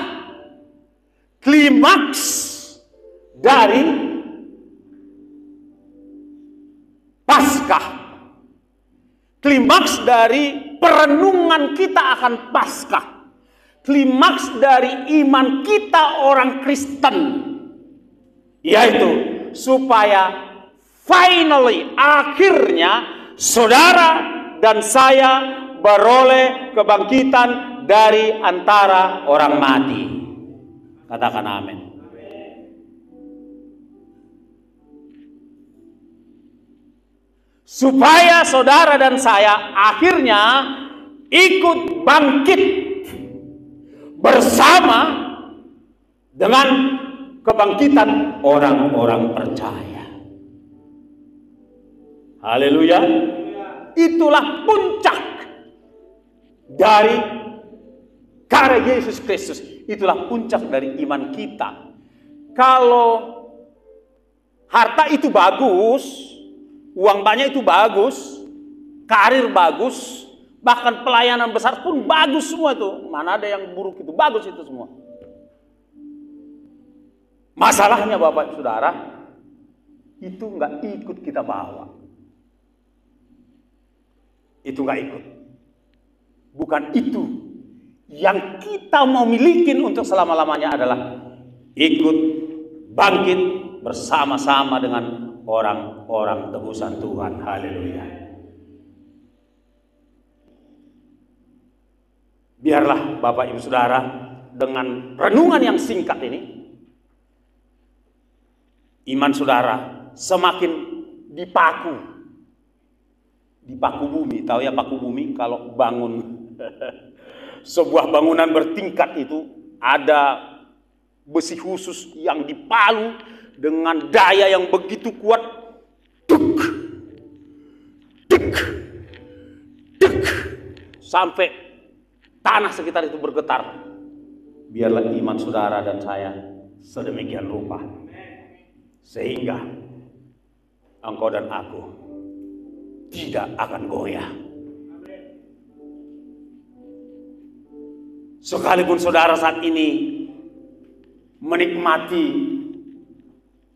klimaks dari Paskah. Klimaks dari perenungan kita akan Paskah. Klimaks dari iman kita orang Kristen, yaitu supaya finally, akhirnya saudara dan saya beroleh kebangkitan dari antara orang mati. Katakan amin. Supaya saudara dan saya akhirnya ikut bangkit bersama dengan kebangkitan orang-orang percaya. Haleluya. Itulah puncak dari karya Yesus Kristus. Itulah puncak dari iman kita. Kalau harta itu bagus, uang banyak itu bagus, karir bagus, bahkan pelayanan besar pun bagus semua itu. Mana ada yang buruk itu, bagus itu semua. Masalahnya Bapak Saudara, itu nggak ikut kita bawa. Itu nggak ikut. Bukan itu yang kita mau milikin untuk selama-lamanya, adalah ikut bangkit bersama-sama dengan orang-orang tebusan Tuhan. Haleluya. Biarlah Bapak Ibu Saudara, dengan renungan yang singkat ini, iman saudara semakin dipaku bumi. Tahu ya paku bumi? Kalau bangun sebuah bangunan bertingkat itu ada besi khusus yang dipalu dengan daya yang begitu kuat. Duk, duk, duk, sampai tanah sekitar itu bergetar. Biarlah iman saudara dan saya sedemikian rupa, sehingga engkau dan aku tidak akan goyah. Sekalipun saudara saat ini menikmati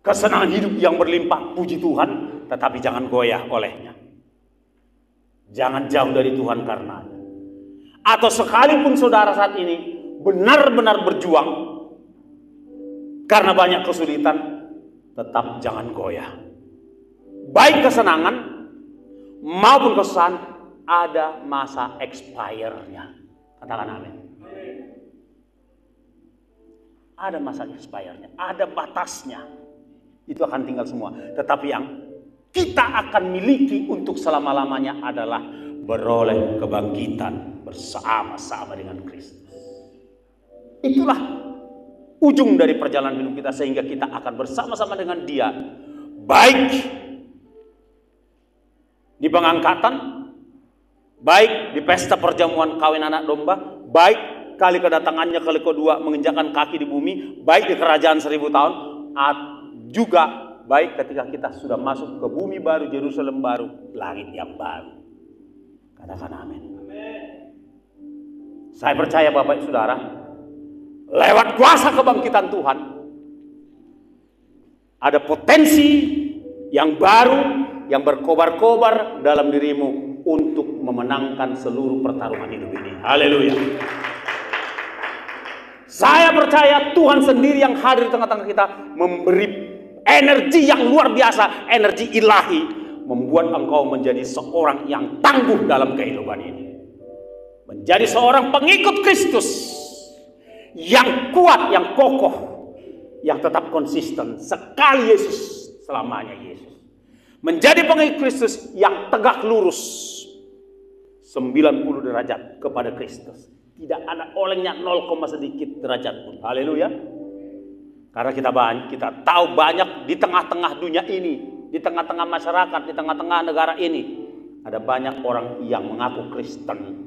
kesenangan hidup yang berlimpah, puji Tuhan, tetapi jangan goyah olehnya. Jangan jauh dari Tuhan karenanya. Atau sekalipun saudara saat ini benar-benar berjuang karena banyak kesulitan, tetap jangan goyah. Baik kesenangan maupun kesusahan ada masa expire-nya. Katakan amin. Ada masa expire-nya, ada batasnya. Itu akan tinggal semua. Tetapi yang kita akan miliki untuk selama-lamanya adalah beroleh kebangkitan bersama-sama dengan Kristus. Itulah ujung dari perjalanan hidup kita, sehingga kita akan bersama-sama dengan Dia, baik di pengangkatan, baik di pesta perjamuan kawin anak domba, baik kali kedatangannya kali kedua menginjakkan kaki di bumi, baik di kerajaan 1000 tahun, juga baik ketika kita sudah masuk ke bumi baru, Yerusalem baru, langit yang baru. Katakan amin. Saya percaya Bapak Ibu Saudara, lewat kuasa kebangkitan Tuhan, ada potensi yang baru yang berkobar-kobar dalam dirimu untuk memenangkan seluruh pertarungan hidup ini. Haleluya. Saya percaya Tuhan sendiri yang hadir di tengah-tengah kita memberi energi yang luar biasa, energi ilahi, membuat engkau menjadi seorang yang tangguh dalam kehidupan ini. Menjadi seorang pengikut Kristus yang kuat, yang kokoh, yang tetap konsisten. Sekali Yesus, selamanya Yesus. Menjadi pengikut Kristus yang tegak lurus 90 derajat kepada Kristus. Tidak ada olengnya 0, sedikit derajat pun. Haleluya. Karena kita tahu banyak di tengah-tengah dunia ini, di tengah-tengah masyarakat, di tengah-tengah negara ini, ada banyak orang yang mengaku Kristen.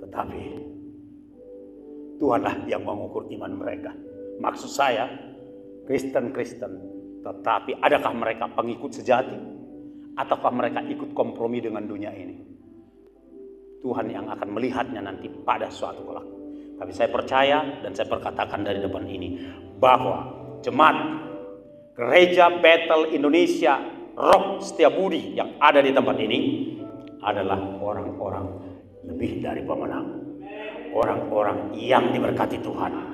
Tetapi Tuhanlah yang mengukur iman mereka. Maksud saya, Kristen, tetapi adakah mereka pengikut sejati? Ataukah mereka ikut kompromi dengan dunia ini? Tuhan yang akan melihatnya nanti pada suatu kelak. Tapi saya percaya dan saya perkatakan dari depan ini, bahwa jemaat Gereja Bethel Indonesia Roh Setiabudi yang ada di tempat ini adalah orang-orang lebih dari pemenang. Orang-orang yang diberkati Tuhan.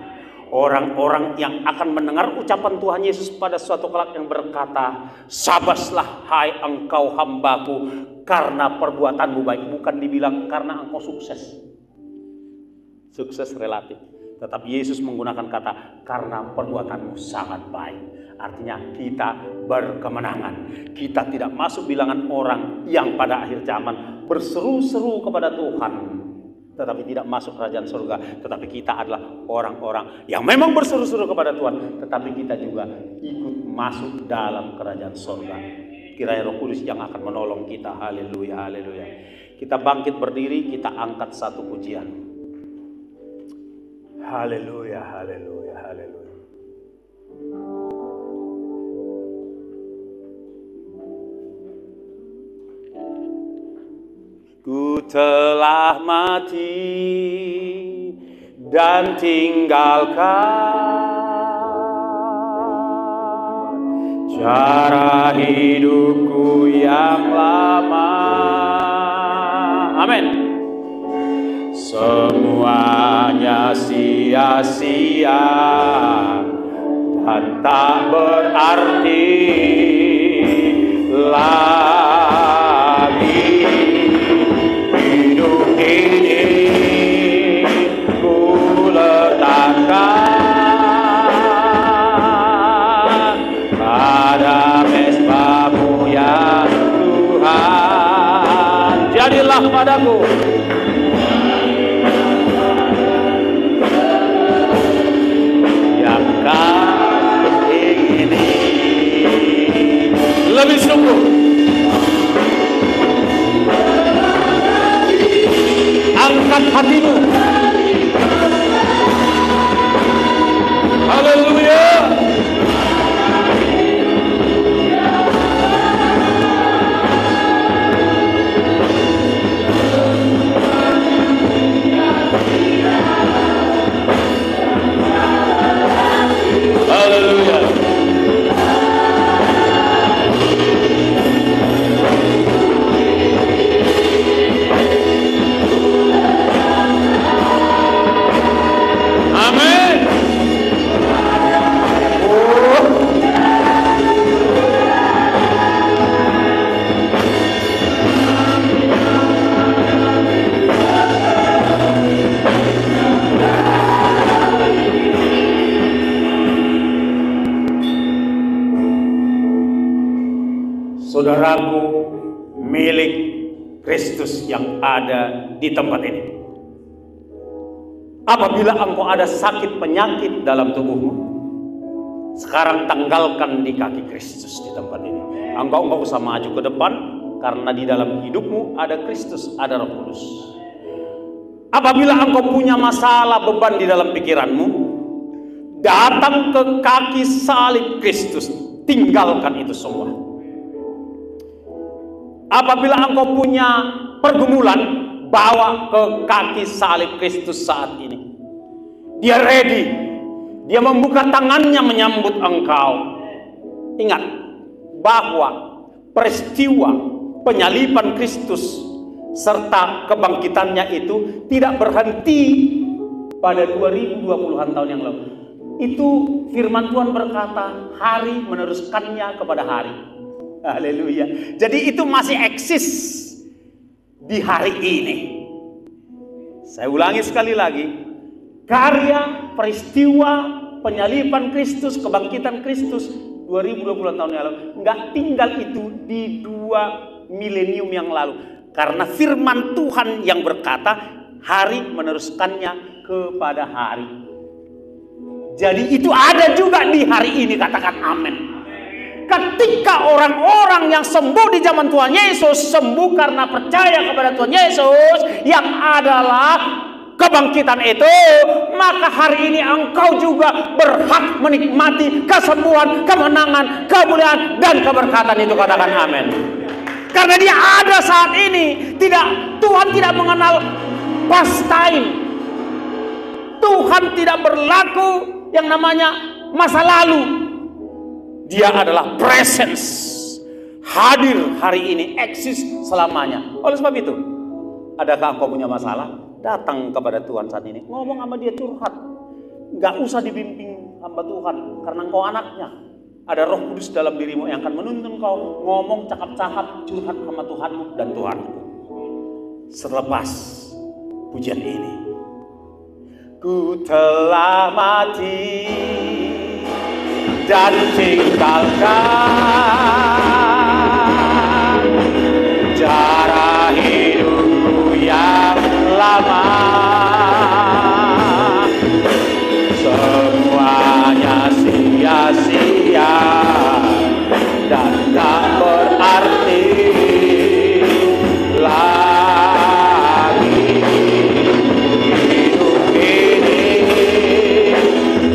Orang-orang yang akan mendengar ucapan Tuhan Yesus pada suatu kelak yang berkata, "Sabaslah hai engkau hambaku, karena perbuatanmu baik." Bukan dibilang karena engkau sukses. Sukses relatif. Tetapi Yesus menggunakan kata, "Karena perbuatanmu sangat baik." Artinya kita berkemenangan. Kita tidak masuk bilangan orang yang pada akhir zaman berseru-seru kepada Tuhan, tetapi tidak masuk kerajaan surga. Tetapi kita adalah orang-orang yang memang berseru-seru kepada Tuhan, tetapi kita juga ikut masuk dalam kerajaan surga. Kiranya Roh Kudus yang akan menolong kita. Haleluya, haleluya. Kita bangkit berdiri, kita angkat satu pujian. Haleluya, haleluya, haleluya. Ku telah mati dan tinggalkan cara hidupku yang lama. Amin. Semuanya sia-sia dan tak berarti lagi. berikanlah padaku yang kau ingini. Lebih sungguh angkat hatimu. Haleluya. Haleluya. Amin. Saudaraku, milik Kristus yang ada di tempat ini. Apabila engkau ada sakit penyakit dalam tubuhmu, sekarang tanggalkan di kaki Kristus di tempat ini. Engkau enggak usah maju ke depan, karena di dalam hidupmu ada Kristus, ada Roh Kudus. Apabila engkau punya masalah beban di dalam pikiranmu, datang ke kaki salib Kristus, tinggalkan itu semua. Apabila engkau punya pergumulan, bawa ke kaki salib Kristus saat ini. Dia ready. Dia membuka tangannya menyambut engkau. Ingat bahwa peristiwa penyaliban Kristus serta kebangkitannya itu tidak berhenti pada 2020-an tahun yang lalu. Itu firman Tuhan berkata, hari meneruskannya kepada hari. Haleluya. Jadi itu masih eksis di hari ini. Saya ulangi sekali lagi. Karya, peristiwa, penyaliban Kristus, kebangkitan Kristus 2020 tahun yang lalu nggak tinggal itu di 2 milenium yang lalu. Karena firman Tuhan yang berkata, hari meneruskannya kepada hari. Jadi itu ada juga di hari ini, katakan amin. Ketika orang-orang yang sembuh di zaman Tuhan Yesus sembuh karena percaya kepada Tuhan Yesus yang adalah kebangkitan itu, maka hari ini engkau juga berhak menikmati kesembuhan, kemenangan, kemuliaan dan keberkatan itu, katakan amin. Karena dia ada saat ini. Tuhan tidak mengenal past time. Tuhan tidak berlaku yang namanya masa lalu. Dia adalah presence, hadir hari ini, eksis selamanya. Oleh sebab itu, adakah engkau punya masalah? Datang kepada Tuhan saat ini, ngomong sama dia, curhat. Gak usah dibimbing hamba Tuhan, karena engkau anaknya. Ada Roh Kudus dalam dirimu yang akan menuntun kau ngomong cakap-cakap, curhat sama Tuhanmu dan Tuhanku. Selepas pujian ini, ku telah mati dan tinggalkan cara hidupku yang lama. Semuanya sia-sia dan tak berarti lagi. Hidup ini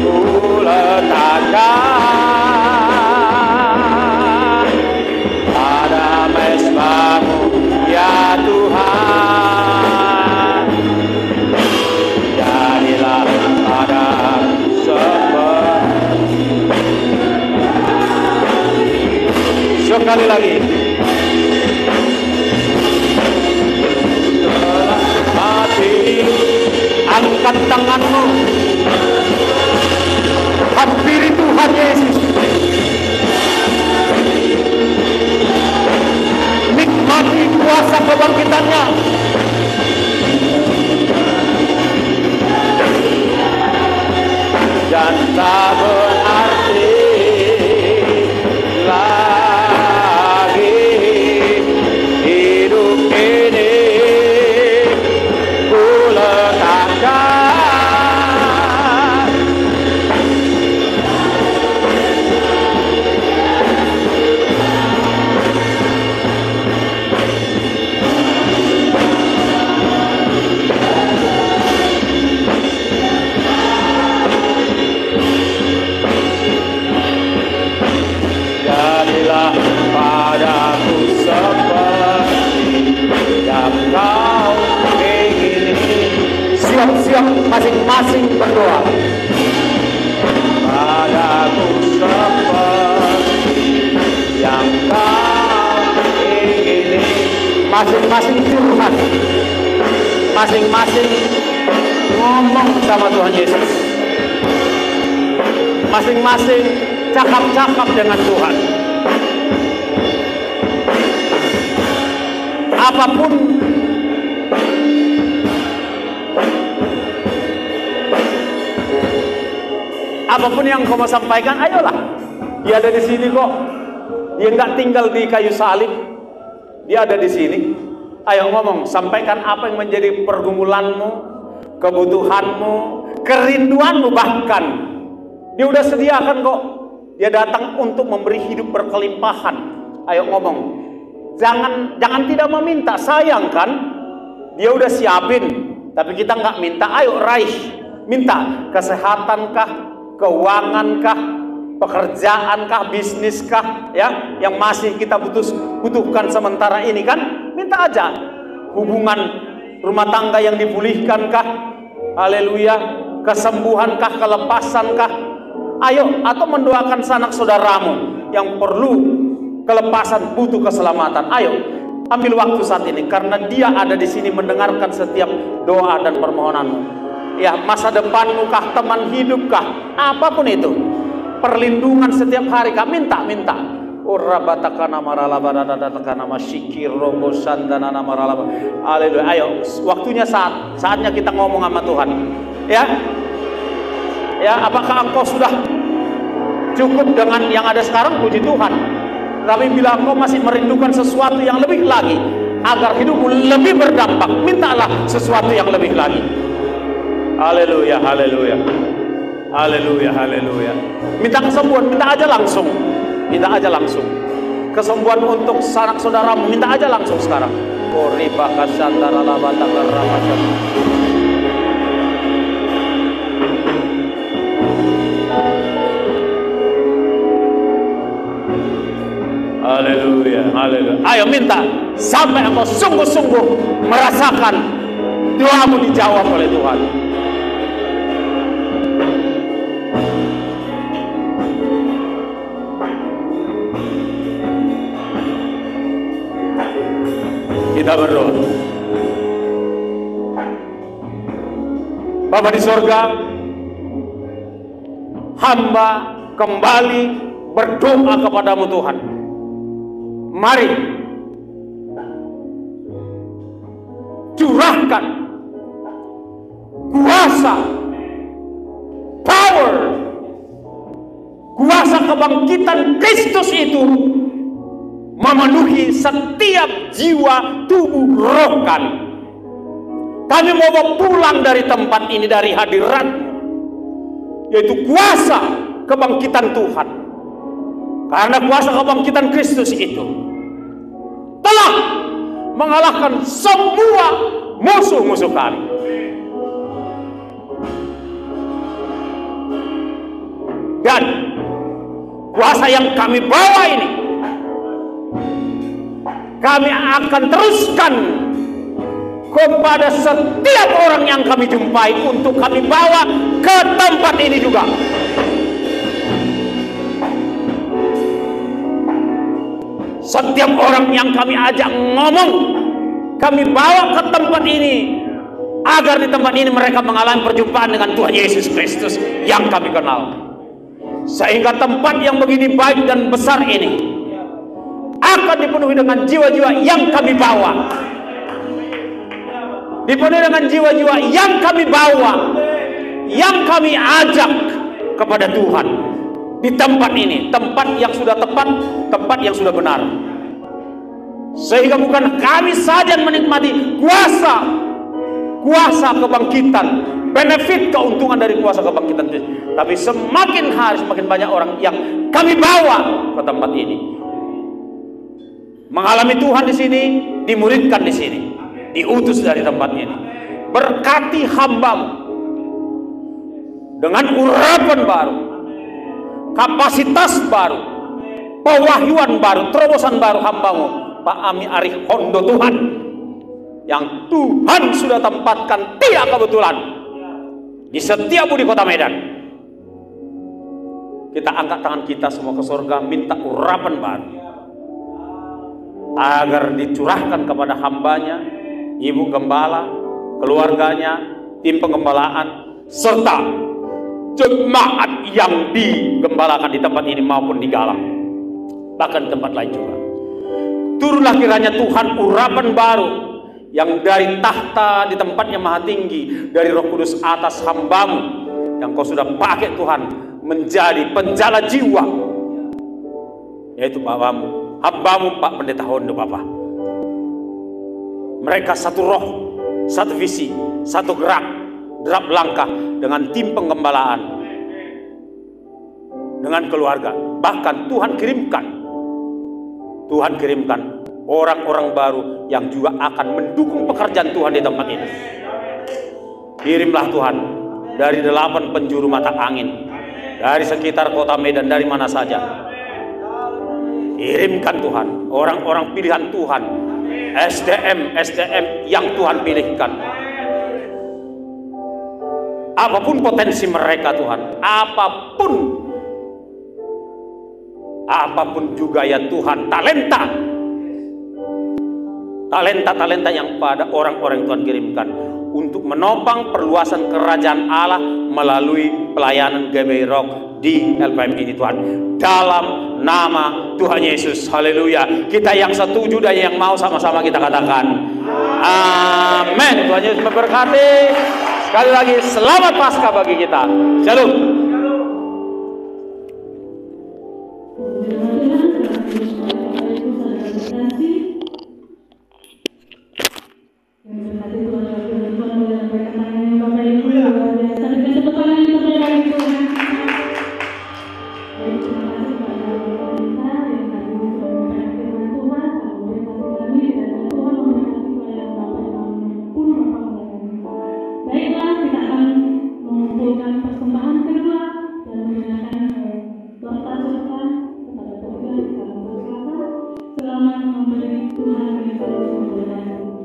ku letakkan sekali lagi. Mati, angkat tanganmu, hampiri Tuhan Yesus, nikmati kuasa kebangkitannya. Dan tak berarti lagi. siap-siap masing-masing berdoa. Padaku seperti yang kau ingini. Masing-masing curhat, masing-masing ngomong sama Tuhan Yesus, masing-masing cakap-cakap dengan Tuhan. Apapun yang kau mau sampaikan, ayolah. Dia ada di sini kok. Dia nggak tinggal di kayu salib. Dia ada di sini. Ayo ngomong, sampaikan apa yang menjadi pergumulanmu, kebutuhanmu, kerinduanmu bahkan. Dia udah sediakan kok. Dia datang untuk memberi hidup berkelimpahan. Ayo ngomong. Jangan tidak meminta, sayang kan? Dia udah siapin, tapi kita nggak minta. Ayo raih, minta kesehatankah, keuangankah, pekerjaankah, bisniskah, ya, yang masih kita butuhkan sementara ini kan? Minta aja. Hubungan rumah tangga yang dipulihkankah? Haleluya. Kesembuhankah, kelepasankah? Ayo, atau mendoakan sanak saudaramu yang perlu kelepasan, butuh keselamatan. Ayo, ambil waktu saat ini karena Dia ada di sini mendengarkan setiap doa dan permohonanmu. Ya, masa depanmu kah, teman hidup kah, apapun itu, perlindungan setiap hari kah, minta. Haleluya. Ayo, waktunya saatnya kita ngomong sama Tuhan. Ya, apakah engkau sudah cukup dengan yang ada sekarang? Puji Tuhan. Tapi bila engkau masih merindukan sesuatu yang lebih lagi, agar hidupmu lebih berdampak, mintalah sesuatu yang lebih lagi. Haleluya, haleluya, haleluya, haleluya. Minta kesembuhan, minta aja langsung. Minta aja langsung. Kesembuhan untuk sanak saudaramu, minta aja langsung sekarang. Haleluya, haleluya. Ayo minta sampai engkau sungguh-sungguh merasakan doamu dijawab oleh Tuhan. Kita berdoa. Bapa di sorga, hamba kembali berdoa kepadamu Tuhan. Mari curahkan kuasa, power, kuasa kebangkitan Kristus itu memenuhi setiap jiwa, tubuh, roh kami. Kami mau pulang dari tempat ini, dari hadirat, yaitu kuasa kebangkitan Tuhan. Karena kuasa kebangkitan Kristus itu telah mengalahkan semua musuh-musuh kami. Dan kuasa yang kami bawa ini, kami akan teruskan kepada setiap orang yang kami jumpai untuk kami bawa ke tempat ini juga. Setiap orang yang kami ajak ngomong, kami bawa ke tempat ini, agar di tempat ini mereka mengalami perjumpaan dengan Tuhan Yesus Kristus yang kami kenal. Sehingga tempat yang begini baik dan besar ini akan dipenuhi dengan jiwa-jiwa yang kami bawa. Dipenuhi dengan jiwa-jiwa yang kami bawa, yang kami ajak kepada Tuhan. Di tempat ini, tempat yang sudah tepat, tempat yang sudah benar. Sehingga bukan kami saja yang menikmati kuasa kebangkitan, benefit, keuntungan dari kuasa kebangkitan, tapi semakin hari semakin banyak orang yang kami bawa ke tempat ini, mengalami Tuhan di sini, dimuridkan di sini, diutus dari tempat ini. Berkati hambamu dengan urapan baru, kapasitas baru, pewahyuan baru, terobosan baru hambamu Pak Ami Arif Hondo Tuhan. yang Tuhan sudah tempatkan tidak kebetulan di setiap di kota Medan. Kita angkat tangan kita semua ke surga, minta urapan baru agar dicurahkan kepada hambanya, ibu gembala, keluarganya, tim penggembalaan, serta jemaat yang digembalakan di tempat ini maupun di Galang, bahkan tempat lain juga. Turunlah kiranya Tuhan urapan baru yang dari tahta di tempatnya maha tinggi, dari Roh Kudus atas hambamu yang kau sudah pakai Tuhan menjadi penjala jiwa, yaitu bapamu, hambamu Pak Pendeta Hondo Bapak. Mereka satu roh, satu visi, satu gerak langkah dengan tim penggembalaan, dengan keluarga. Bahkan Tuhan kirimkan orang-orang baru yang juga akan mendukung pekerjaan Tuhan di tempat ini. Kirimlah Tuhan dari 8 penjuru mata angin, dari sekitar kota Medan, dari mana saja. Kirimkan Tuhan orang-orang pilihan Tuhan, SDM yang Tuhan pilihkan. Apapun potensi mereka Tuhan, apapun juga ya Tuhan, talenta yang pada orang-orang Tuhan kirimkan untuk menopang perluasan kerajaan Allah melalui pelayanan GBI Rock di LPM ini Tuhan. Dalam nama Tuhan Yesus, haleluya. Kita yang setuju dan yang mau sama-sama kita katakan amin. Tuhan Yesus memberkati. Sekali lagi selamat Paskah bagi kita. Shalom. Selamat memberi Tuhan Yesus memberkati.